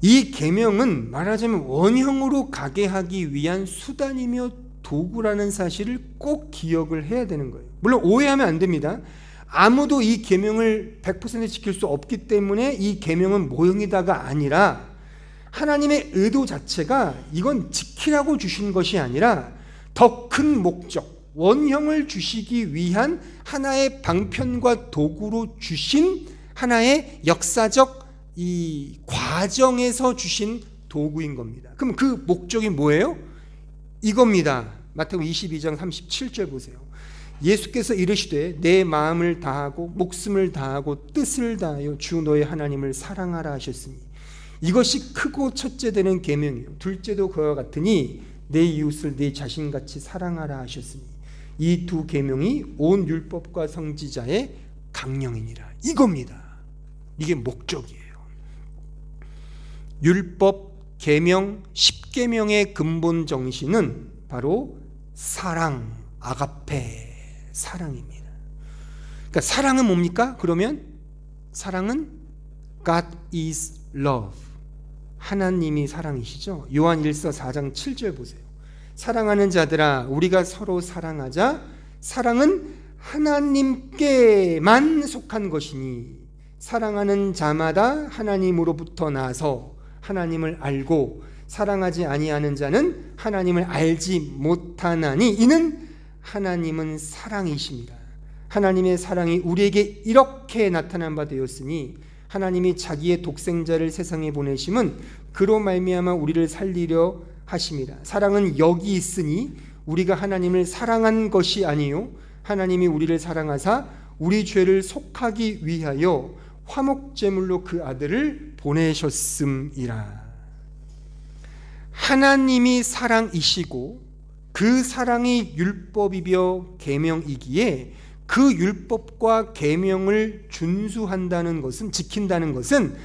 이 계명은 말하자면 원형으로 가게 하기 위한 수단이며 도구라는 사실을 꼭 기억을 해야 되는 거예요. 물론 오해하면 안 됩니다. 아무도 이 계명을 100% 지킬 수 없기 때문에 이 계명은 모형이다가 아니라 하나님의 의도 자체가 이건 지키라고 주신 것이 아니라 더 큰 목적, 원형을 주시기 위한 하나의 방편과 도구로 주신 하나의 역사적 이 과정에서 주신 도구인 겁니다. 그럼 그 목적이 뭐예요? 이겁니다. 마태복음 22장 37절 보세요. 예수께서 이르시되 내 마음을 다하고 목숨을 다하고 뜻을 다하여 주 너의 하나님을 사랑하라 하셨으니 이것이 크고 첫째 되는 계명이요 둘째도 그와 같으니 내 이웃을 내 자신같이 사랑하라 하셨으니 이 두 계명이 온 율법과 선지자의 강령이니라. 이겁니다. 이게 목적이에요. 율법, 계명, 십계명의 근본 정신은 바로 사랑, 아가페, 사랑입니다. 그러니까 사랑은 뭡니까? 그러면 사랑은 God is love. 하나님이 사랑이시죠. 요한 1서 4장 7절 보세요. 사랑하는 자들아 우리가 서로 사랑하자. 사랑은 하나님께만 속한 것이니 사랑하는 자마다 하나님으로부터 나서 하나님을 알고 사랑하지 아니하는 자는 하나님을 알지 못하나니 이는 하나님은 사랑이십니다. 하나님의 사랑이 우리에게 이렇게 나타난 바 되었으니 하나님이 자기의 독생자를 세상에 보내심은 그로 말미암아 우리를 살리려 하심이라. 사랑은 여기 있으니 우리가 하나님을 사랑한 것이 아니요 하나님이 우리를 사랑하사 우리 죄를 속하기 위하여 화목제물로 그 아들을 보내셨음이라. 하나님이 사랑이시고 그 사랑이 율법이며 계명이기에 그 율법과 계명을 준수한다는 것은, 지킨다는 것은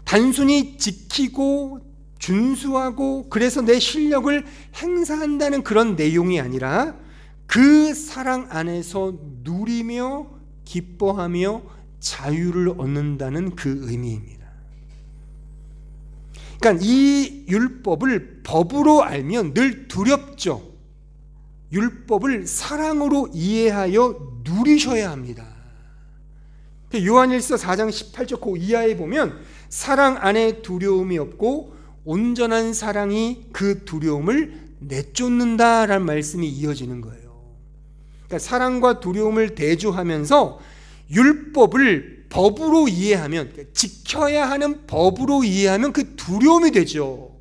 단순히 지키고 준수하고 그래서 내 실력을 행사한다는 그런 내용이 아니라 그 사랑 안에서 누리며 기뻐하며 자유를 얻는다는 그 의미입니다. 그러니까 이 율법을 법으로 알면 늘 두렵죠. 율법을 사랑으로 이해하여 누리셔야 합니다. 요한일서 4장 18절 그 이하에 보면 사랑 안에 두려움이 없고 온전한 사랑이 그 두려움을 내쫓는다라는 말씀이 이어지는 거예요. 그러니까 사랑과 두려움을 대조하면서 율법을 법으로 이해하면, 지켜야 하는 법으로 이해하면 그 두려움이 되죠.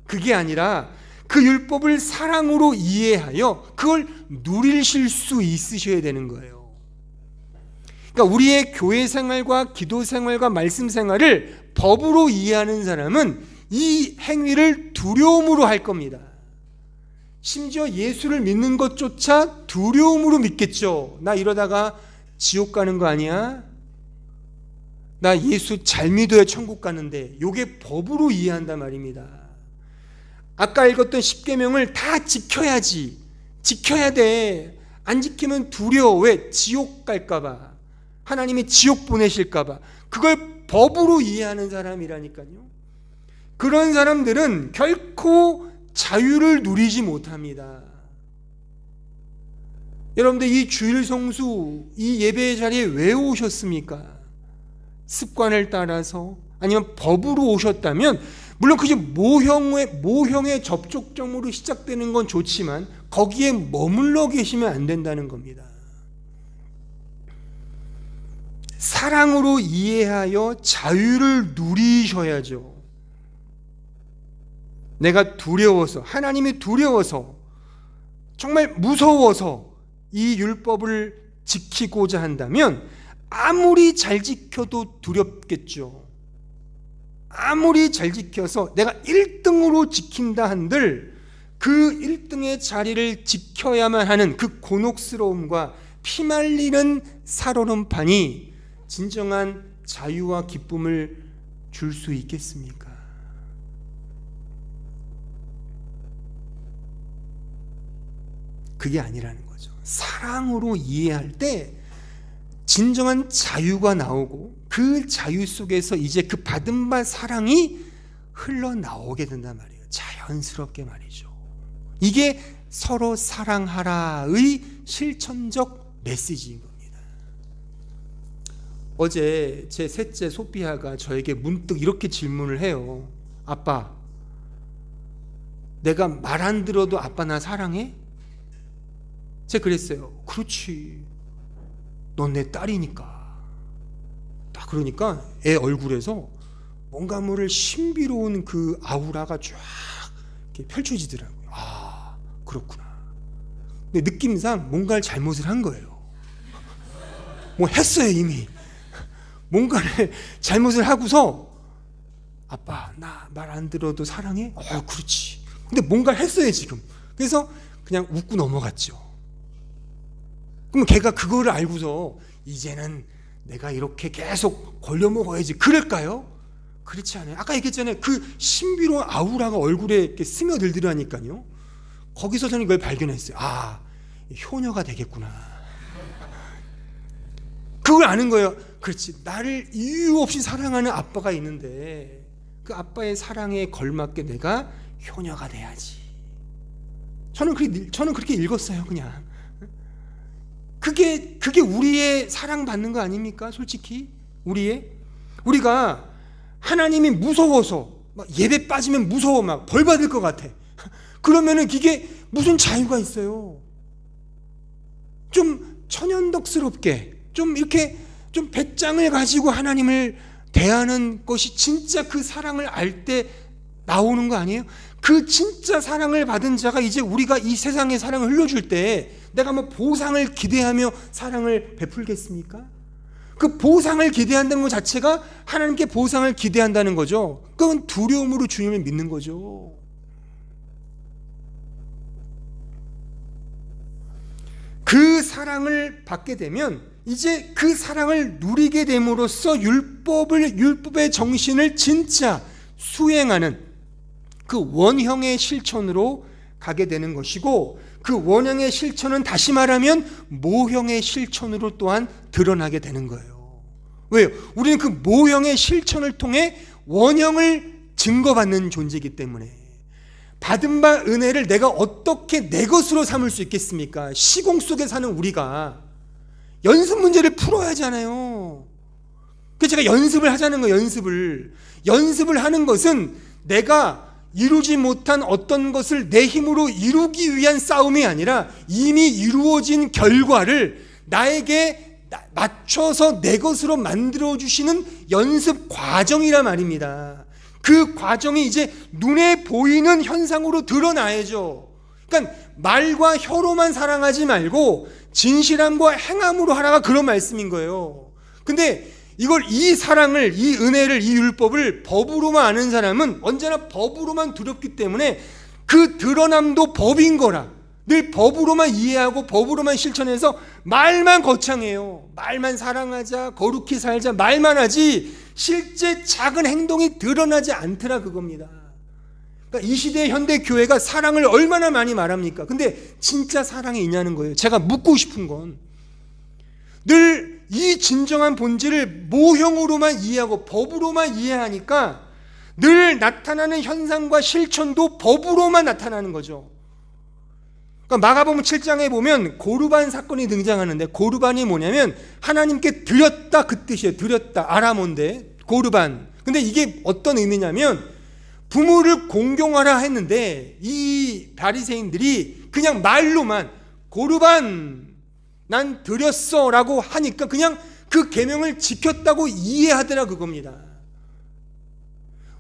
그게 아니라 그 율법을 사랑으로 이해하여 그걸 누리실 수 있으셔야 되는 거예요. 그러니까 우리의 교회 생활과 기도 생활과 말씀 생활을 법으로 이해하는 사람은 이 행위를 두려움으로 할 겁니다. 심지어 예수를 믿는 것조차 두려움으로 믿겠죠. 나 이러다가 지옥 가는 거 아니야? 나 예수 잘 믿어야 천국 가는데, 이게 법으로 이해한단 말입니다. 아까 읽었던 십계명을 다 지켜야지, 지켜야 돼. 안 지키면 두려워. 왜? 지옥 갈까 봐, 하나님이 지옥 보내실까 봐. 그걸 법으로 이해하는 사람이라니까요. 그런 사람들은 결코 자유를 누리지 못합니다. 여러분들 이 주일 성수, 이 예배 자리에 왜 오셨습니까? 습관을 따라서, 아니면 법으로 오셨다면 물론 그게 모형의 접촉점으로 시작되는 건 좋지만 거기에 머물러 계시면 안 된다는 겁니다. 사랑으로 이해하여 자유를 누리셔야죠. 내가 두려워서, 하나님이 두려워서, 정말 무서워서 이 율법을 지키고자 한다면 아무리 잘 지켜도 두렵겠죠. 아무리 잘 지켜서 내가 1등으로 지킨다 한들 그 1등의 자리를 지켜야만 하는 그 곤혹스러움과 피말리는 살얼음판이 진정한 자유와 기쁨을 줄 수 있겠습니까? 그게 아니라는 거죠. 사랑으로 이해할 때 진정한 자유가 나오고 그 자유 속에서 이제 그 받은 바 사랑이 흘러나오게 된단 말이에요. 자연스럽게 말이죠. 이게 서로 사랑하라의 실천적 메시지인 겁니다. 어제 제 셋째 소피아가 저에게 문득 이렇게 질문을 해요. 아빠, 내가 말 안 들어도 아빠 나 사랑해? 제가 그랬어요. 그렇지, 넌 내 딸이니까. 딱 그러니까 애 얼굴에서 뭔가 모를 신비로운 그 아우라가 쫙 이렇게 펼쳐지더라고요. 아, 그렇구나. 근데 느낌상 뭔가를 잘못을 한 거예요. 뭐 했어요. 이미 뭔가를 잘못을 하고서 아빠 나 말 안 들어도 사랑해? 그렇지. 근데 뭔가를 했어요 지금. 그래서 그냥 웃고 넘어갔죠. 그럼 걔가 그거를 알고서 이제는 내가 이렇게 계속 걸려 먹어야지 그럴까요? 그렇지 않아요. 아까 얘기했잖아요. 그 신비로운 아우라가 얼굴에 이렇게 스며들더라니까요. 거기서 저는 이걸 발견했어요. 효녀가 되겠구나. 그걸 아는 거예요. 그렇지. 나를 이유 없이 사랑하는 아빠가 있는데 그 아빠의 사랑에 걸맞게 내가 효녀가 돼야지. 저는 그렇게 읽었어요. 그냥 그게 우리의 사랑받는 거 아닙니까? 솔직히 우리가 하나님이 무서워서 막 예배 빠지면 무서워 막 벌 받을 것 같아. 그러면은 이게 무슨 자유가 있어요? 좀 천연덕스럽게 좀 이렇게 좀 배짱을 가지고 하나님을 대하는 것이 진짜 그 사랑을 알 때 나오는 거 아니에요? 그 진짜 사랑을 받은 자가 이제 우리가 이 세상의 사랑을 흘려줄 때 내가 뭐 보상을 기대하며 사랑을 베풀겠습니까? 그 보상을 기대한다는 것 자체가 하나님께 보상을 기대한다는 거죠. 그건 두려움으로 주님을 믿는 거죠. 그 사랑을 받게 되면 이제 그 사랑을 누리게 됨으로써 율법의 정신을 진짜 수행하는 그 원형의 실천으로 가게 되는 것이고, 그 원형의 실천은 다시 말하면 모형의 실천으로 또한 드러나게 되는 거예요. 왜요? 우리는 그 모형의 실천을 통해 원형을 증거받는 존재이기 때문에. 받은 바 은혜를 내가 어떻게 내 것으로 삼을 수 있겠습니까? 시공 속에 사는 우리가 연습 문제를 풀어야 하잖아요. 그래서 제가 연습을 하자는 거예요. 연습을 하는 것은 내가 이루지 못한 어떤 것을 내 힘으로 이루기 위한 싸움이 아니라 이미 이루어진 결과를 나에게 맞춰서 내 것으로 만들어주시는 연습 과정이란 말입니다. 그 과정이 이제 눈에 보이는 현상으로 드러나야죠. 그러니까 말과 혀로만 사랑하지 말고 진실함과 행함으로 하라가 그런 말씀인 거예요. 근데 이 사랑을, 이 은혜를, 이 율법을 법으로만 아는 사람은 언제나 법으로만 두렵기 때문에 그 드러남도 법인 거라 늘 법으로만 이해하고 법으로만 실천해서 말만 거창해요. 말만 사랑하자, 거룩히 살자, 말만 하지 실제 작은 행동이 드러나지 않더라 그겁니다. 그러니까 이 시대의 현대 교회가 사랑을 얼마나 많이 말합니까? 근데 진짜 사랑이 있냐는 거예요. 제가 묻고 싶은 건 늘 이 진정한 본질을 모형으로만 이해하고 법으로만 이해하니까 늘 나타나는 현상과 실천도 법으로만 나타나는 거죠. 그러니까 마가복음 7장에 보면 고르반 사건이 등장하는데, 고르반이 뭐냐면 하나님께 드렸다 그 뜻이에요. 드렸다, 아람어인데 고르반. 근데 이게 어떤 의미냐면 부모를 공경하라 했는데 이 바리새인들이 그냥 말로만 고르반 난 드렸어 라고 하니까 그냥 그 계명을 지켰다고 이해하더라 그겁니다.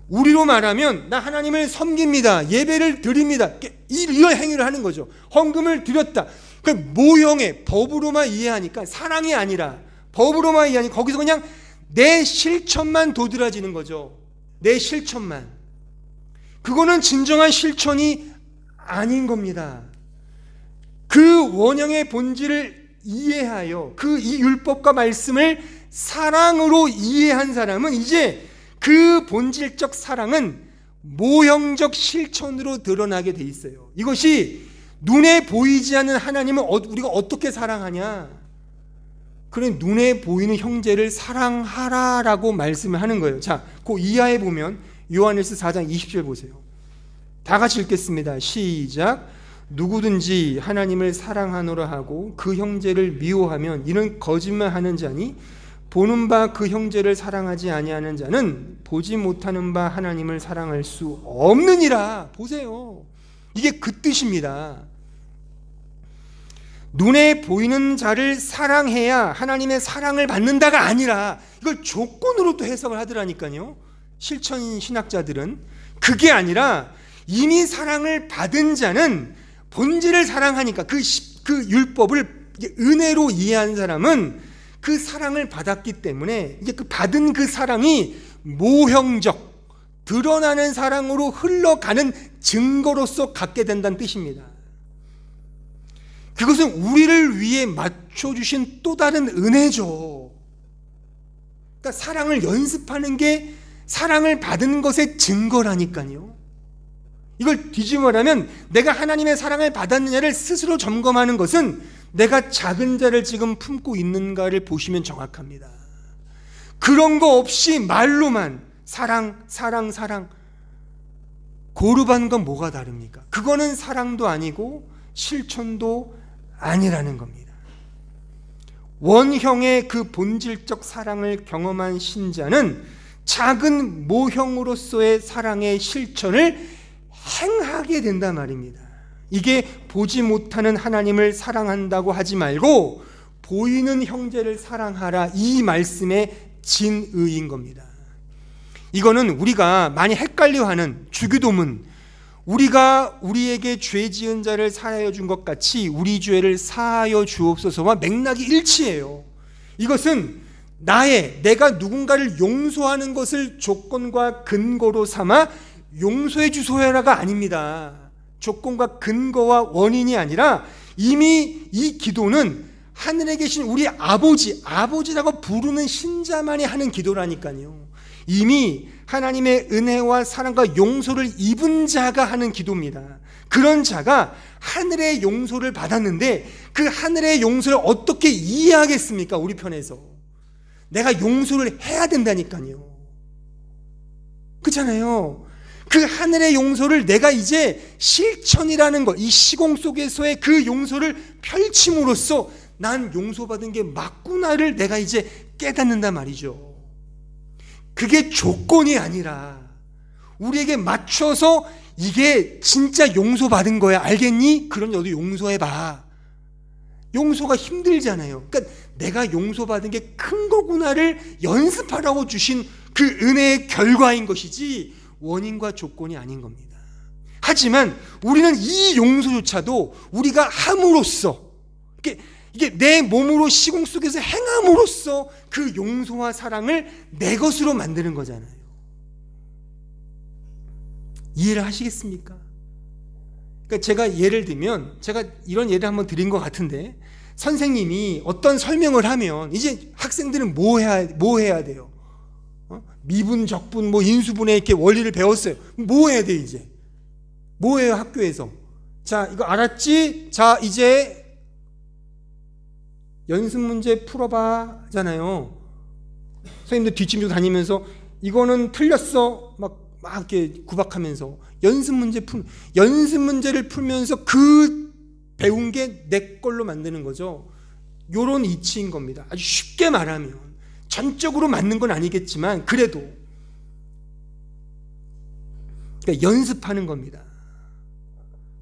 우리로 말하면 나 하나님을 섬깁니다, 예배를 드립니다, 이런 행위를 하는 거죠. 헌금을 드렸다. 그 모형의 법으로만 이해하니까 사랑이 아니라 법으로만 이해하니까 거기서 그냥 내 실천만 도드라지는 거죠. 내 실천만. 그거는 진정한 실천이 아닌 겁니다. 그 원형의 본질을 이해하여 이 율법과 말씀을 사랑으로 이해한 사람은 이제 그 본질적 사랑은 모형적 실천으로 드러나게 돼 있어요. 이것이 눈에 보이지 않는 하나님을 우리가 어떻게 사랑하냐? 그래, 눈에 보이는 형제를 사랑하라라고 말씀을 하는 거예요. 자, 그 이하에 보면 요한일서 4장 20절 보세요. 다 같이 읽겠습니다. 시작. 누구든지 하나님을 사랑하노라 하고 그 형제를 미워하면 이는 거짓말하는 자니 보는 바 그 형제를 사랑하지 아니하는 자는 보지 못하는 바 하나님을 사랑할 수 없느니라. 보세요. 이게 그 뜻입니다. 눈에 보이는 자를 사랑해야 하나님의 사랑을 받는다가 아니라 이걸 조건으로 또 해석을 하더라니까요. 실천 신학자들은 그게 아니라 이미 사랑을 받은 자는 본질을 사랑하니까 그 율법을 은혜로 이해한 사람은 그 사랑을 받았기 때문에 이제 그 받은 그 사랑이 모형적 드러나는 사랑으로 흘러가는 증거로서 갖게 된다는 뜻입니다. 그것은 우리를 위해 맞춰주신 또 다른 은혜죠. 그러니까 사랑을 연습하는 게 사랑을 받은 것의 증거라니까요. 이걸 뒤집어 말하면 내가 하나님의 사랑을 받았느냐를 스스로 점검하는 것은 내가 작은 자를 지금 품고 있는가를 보시면 정확합니다. 그런 거 없이 말로만 사랑, 사랑, 사랑, 고르반 건 뭐가 다릅니까? 그거는 사랑도 아니고 실천도 아니라는 겁니다. 원형의 그 본질적 사랑을 경험한 신자는 작은 모형으로서의 사랑의 실천을 행하게 된단 말입니다. 이게 보지 못하는 하나님을 사랑한다고 하지 말고 보이는 형제를 사랑하라, 이 말씀의 진의인 겁니다. 이거는 우리가 많이 헷갈려하는 주기도문, 우리가 우리에게 죄 지은 자를 사하여 준 것 같이 우리 죄를 사하여 주옵소서와 맥락이 일치해요. 이것은 내가 누군가를 용서하는 것을 조건과 근거로 삼아 용서해 주소서라가 아닙니다. 조건과 근거와 원인이 아니라 이미 이 기도는 하늘에 계신 우리 아버지라고 부르는 신자만이 하는 기도라니까요. 이미 하나님의 은혜와 사랑과 용서를 입은 자가 하는 기도입니다. 그런 자가 하늘의 용서를 받았는데 그 하늘의 용서를 어떻게 이해하겠습니까? 우리 편에서 내가 용서를 해야 된다니까요. 그렇잖아요. 그 하늘의 용서를 내가 이제 실천이라는 것, 이 시공 속에서의 그 용서를 펼침으로써 난 용서받은 게 맞구나를 내가 이제 깨닫는단 말이죠. 그게 조건이 아니라 우리에게 맞춰서 이게 진짜 용서받은 거야, 알겠니? 그럼 너도 용서해봐. 용서가 힘들잖아요. 그러니까 내가 용서받은 게 큰 거구나를 연습하라고 주신 그 은혜의 결과인 것이지 원인과 조건이 아닌 겁니다. 하지만 우리는 이 용서조차도 우리가 함으로써 이게 내 몸으로 시공 속에서 행함으로써 그 용서와 사랑을 내 것으로 만드는 거잖아요. 이해를 하시겠습니까? 그러니까 제가 예를 들면 제가 이런 예를 한번 드린 것 같은데 선생님이 어떤 설명을 하면 이제 학생들은 뭐 해야 돼요? 미분, 적분, 인수분해 이렇게 원리를 배웠어요. 뭐 해야 돼 이제? 뭐 해요 학교에서? 자, 이거 알았지? 자, 이제 연습 문제 풀어봐 하잖아요. 선생님들 뒷짐 좀 다니면서 이거는 틀렸어 막 이렇게 구박하면서 연습 문제를 풀면서 그 배운 게 내 걸로 만드는 거죠. 요런 이치인 겁니다. 아주 쉽게 말하면 전적으로 맞는 건 아니겠지만 그래도 그러니까 연습하는 겁니다.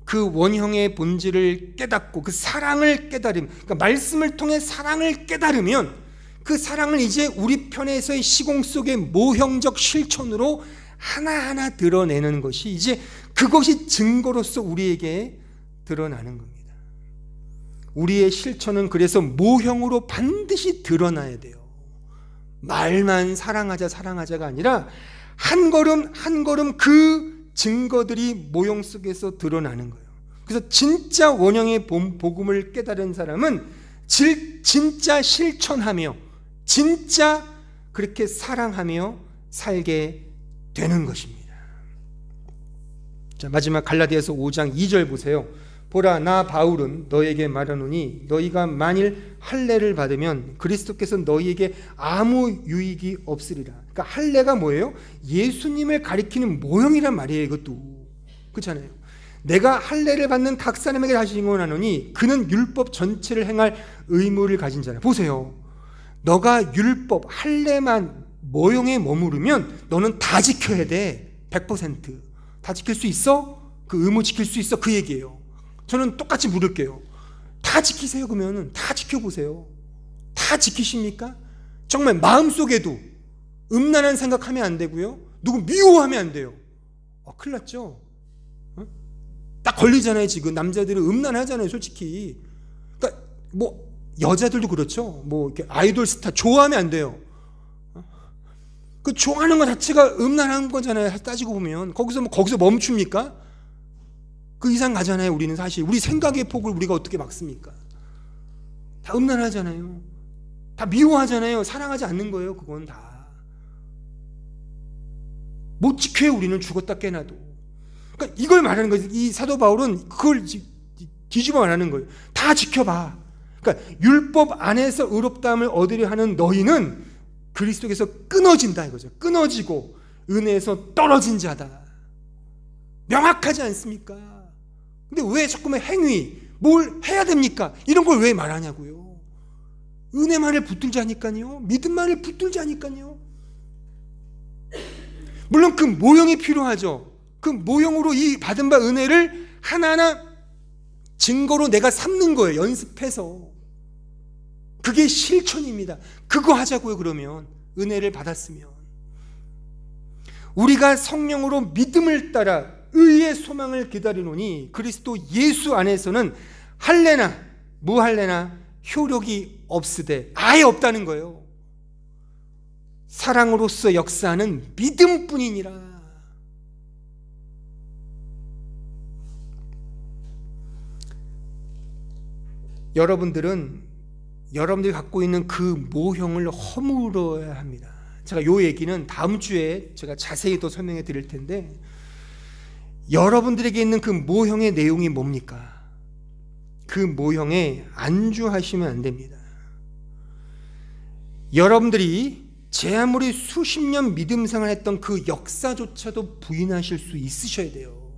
그 원형의 본질을 깨닫고 그 사랑을 깨달으면, 그러니까 말씀을 통해 사랑을 깨달으면 그 사랑을 이제 우리 편에서의 시공 속의 모형적 실천으로 하나하나 드러내는 것이 이제 그것이 증거로서 우리에게 드러나는 겁니다. 우리의 실천은 그래서 모형으로 반드시 드러나야 돼요. 말만 사랑하자가 아니라 한 걸음 한 걸음 그 증거들이 모형 속에서 드러나는 거예요. 그래서 진짜 원형의 복음을 깨달은 사람은 진짜 실천하며 진짜 그렇게 사랑하며 살게 되는 것입니다. 자, 마지막 갈라디아서 5장 2절 보세요. 보라, 나 바울은 너에게 말하노니 너희가 만일 할례를 받으면 그리스도께서 너희에게 아무 유익이 없으리라. 그러니까 할례가 뭐예요? 예수님을 가리키는 모형이란 말이에요. 이것도 그렇잖아요. 내가 할례를 받는 각 사람에게 다시 증언하노니 그는 율법 전체를 행할 의무를 가진 자라. 보세요. 너가 율법 할례만 모형에 머무르면 너는 다 지켜야 돼. 100%. 다 지킬 수 있어? 그 의무 지킬 수 있어? 그 얘기예요. 저는 똑같이 물을게요. 다 지키세요. 그러면 다 지켜보세요. 다 지키십니까? 정말 마음속에도 음란한 생각하면 안 되고요. 누구 미워하면 안 돼요. 큰일 났죠. 딱 걸리잖아요. 지금 남자들은 음란하잖아요. 솔직히. 그러니까 여자들도 그렇죠. 이렇게 아이돌 스타 좋아하면 안 돼요. 그 좋아하는 것 자체가 음란한 거잖아요. 따지고 보면 거기서 멈춥니까? 그 이상 가잖아요. 우리는 사실 우리 생각의 폭을 우리가 어떻게 막습니까? 다 음란하잖아요. 다 미워하잖아요. 사랑하지 않는 거예요. 그건 다 못 지켜요. 우리는 죽었다 깨나도. 그러니까 이걸 말하는 거예요. 이 사도 바울은 그걸 뒤집어 말하는 거예요. 다 지켜봐. 그러니까 율법 안에서 의롭다함을 얻으려 하는 너희는 그리스도께서 끊어진다 이거죠. 끊어지고 은혜에서 떨어진 자다. 명확하지 않습니까? 근데 왜 자꾸만 행위, 뭘 해야 됩니까? 이런 걸 왜 말하냐고요. 은혜만을 붙들자니까요. 믿음만을 붙들자니까요. 물론 그 모형이 필요하죠. 그 모형으로 이 받은 바 은혜를 하나하나 증거로 내가 삼는 거예요. 연습해서. 그게 실천입니다. 그거 하자고요. 그러면 은혜를 받았으면 우리가 성령으로 믿음을 따라 의의 소망을 기다리노니 그리스도 예수 안에서는 할례나 무할례나 효력이 없으되 아예 없다는 거예요. 사랑으로서 역사하는 믿음뿐이니라. 여러분들이 갖고 있는 그 모형을 허물어야 합니다. 제가 이 얘기는 다음 주에 제가 자세히 또 설명해 드릴 텐데, 여러분들에게 있는 그 모형의 내용이 뭡니까? 그 모형에 안주하시면 안 됩니다. 여러분들이 제 아무리 수십 년 믿음 생활했던 그 역사조차도 부인하실 수 있으셔야 돼요.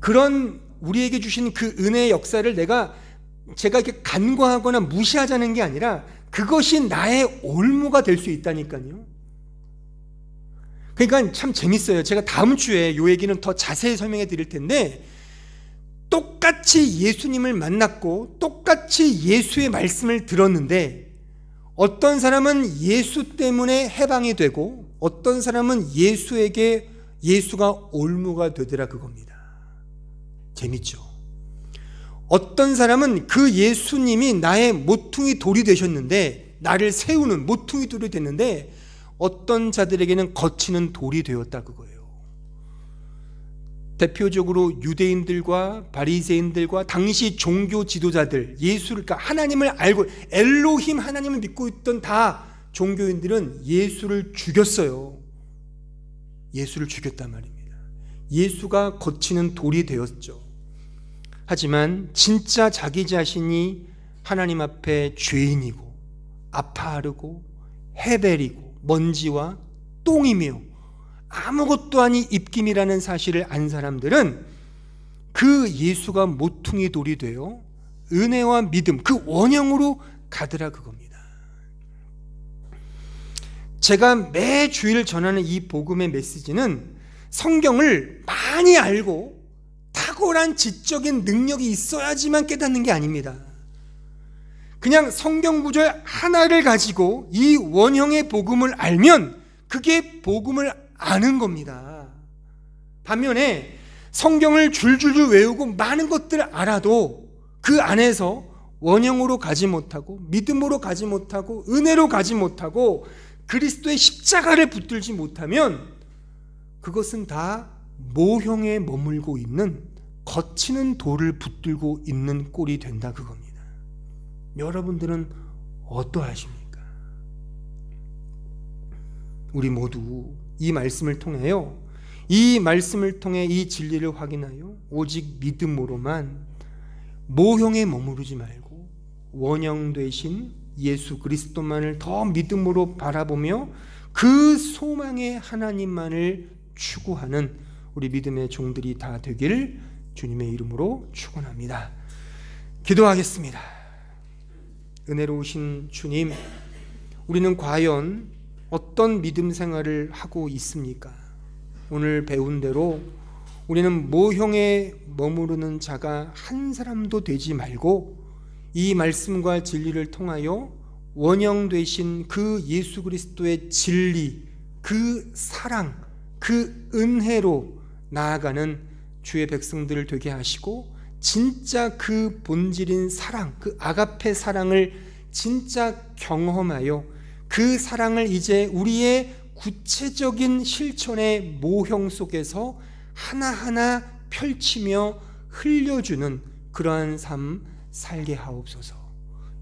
그런 우리에게 주신 그 은혜의 역사를 제가 이렇게 간과하거나 무시하자는 게 아니라 그것이 나의 올무가 될 수 있다니까요. 그러니까 참 재밌어요. 제가 다음 주에 이 얘기는 더 자세히 설명해 드릴 텐데, 똑같이 예수님을 만났고 똑같이 예수의 말씀을 들었는데 어떤 사람은 예수 때문에 해방이 되고 어떤 사람은 예수가 올무가 되더라 그겁니다. 재밌죠? 어떤 사람은 그 예수님이 나의 모퉁이 돌이 되셨는데, 나를 세우는 모퉁이 돌이 됐는데 어떤 자들에게는 거치는 돌이 되었다 그거예요. 대표적으로 유대인들과 바리새인들과 당시 종교 지도자들, 예수를, 그러니까 하나님을 알고 엘로힘 하나님을 믿고 있던 다 종교인들은 예수를 죽였어요. 예수를 죽였단 말입니다. 예수가 거치는 돌이 되었죠. 하지만 진짜 자기 자신이 하나님 앞에 죄인이고 아파하르고 헤벨이고 먼지와 똥이며 아무것도 아닌 입김이라는 사실을 안 사람들은 그 예수가 모퉁이 돌이 되어 은혜와 믿음, 그 원형으로 가더라 그겁니다. 제가 매 주일 전하는 이 복음의 메시지는 성경을 많이 알고 탁월한 지적인 능력이 있어야지만 깨닫는 게 아닙니다. 그냥 성경 구절 하나를 가지고 이 원형의 복음을 알면 그게 복음을 아는 겁니다. 반면에 성경을 줄줄줄 외우고 많은 것들을 알아도 그 안에서 원형으로 가지 못하고 믿음으로 가지 못하고 은혜로 가지 못하고 그리스도의 십자가를 붙들지 못하면 그것은 다 모형에 머물고 있는 거치는 돌을 붙들고 있는 꼴이 된다 그겁니다. 여러분들은 어떠하십니까? 우리 모두 이 말씀을 통해 이 진리를 확인하여 오직 믿음으로만 모형에 머무르지 말고 원형 되신 예수 그리스도만을 더 믿음으로 바라보며 그 소망의 하나님만을 추구하는 우리 믿음의 종들이 다 되길 주님의 이름으로 축원합니다. 기도하겠습니다. 은혜로우신 주님, 우리는 과연 어떤 믿음 생활을 하고 있습니까? 오늘 배운 대로 우리는 모형에 머무르는 자가 한 사람도 되지 말고 이 말씀과 진리를 통하여 원형 되신 그 예수 그리스도의 진리, 그 사랑, 그 은혜로 나아가는 주의 백성들을 되게 하시고 진짜 그 본질인 사랑, 그 아가페 사랑을 진짜 경험하여 그 사랑을 이제 우리의 구체적인 실천의 모형 속에서 하나하나 펼치며 흘려주는 그러한 삶 살게 하옵소서.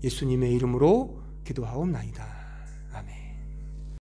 예수님의 이름으로 기도하옵나이다.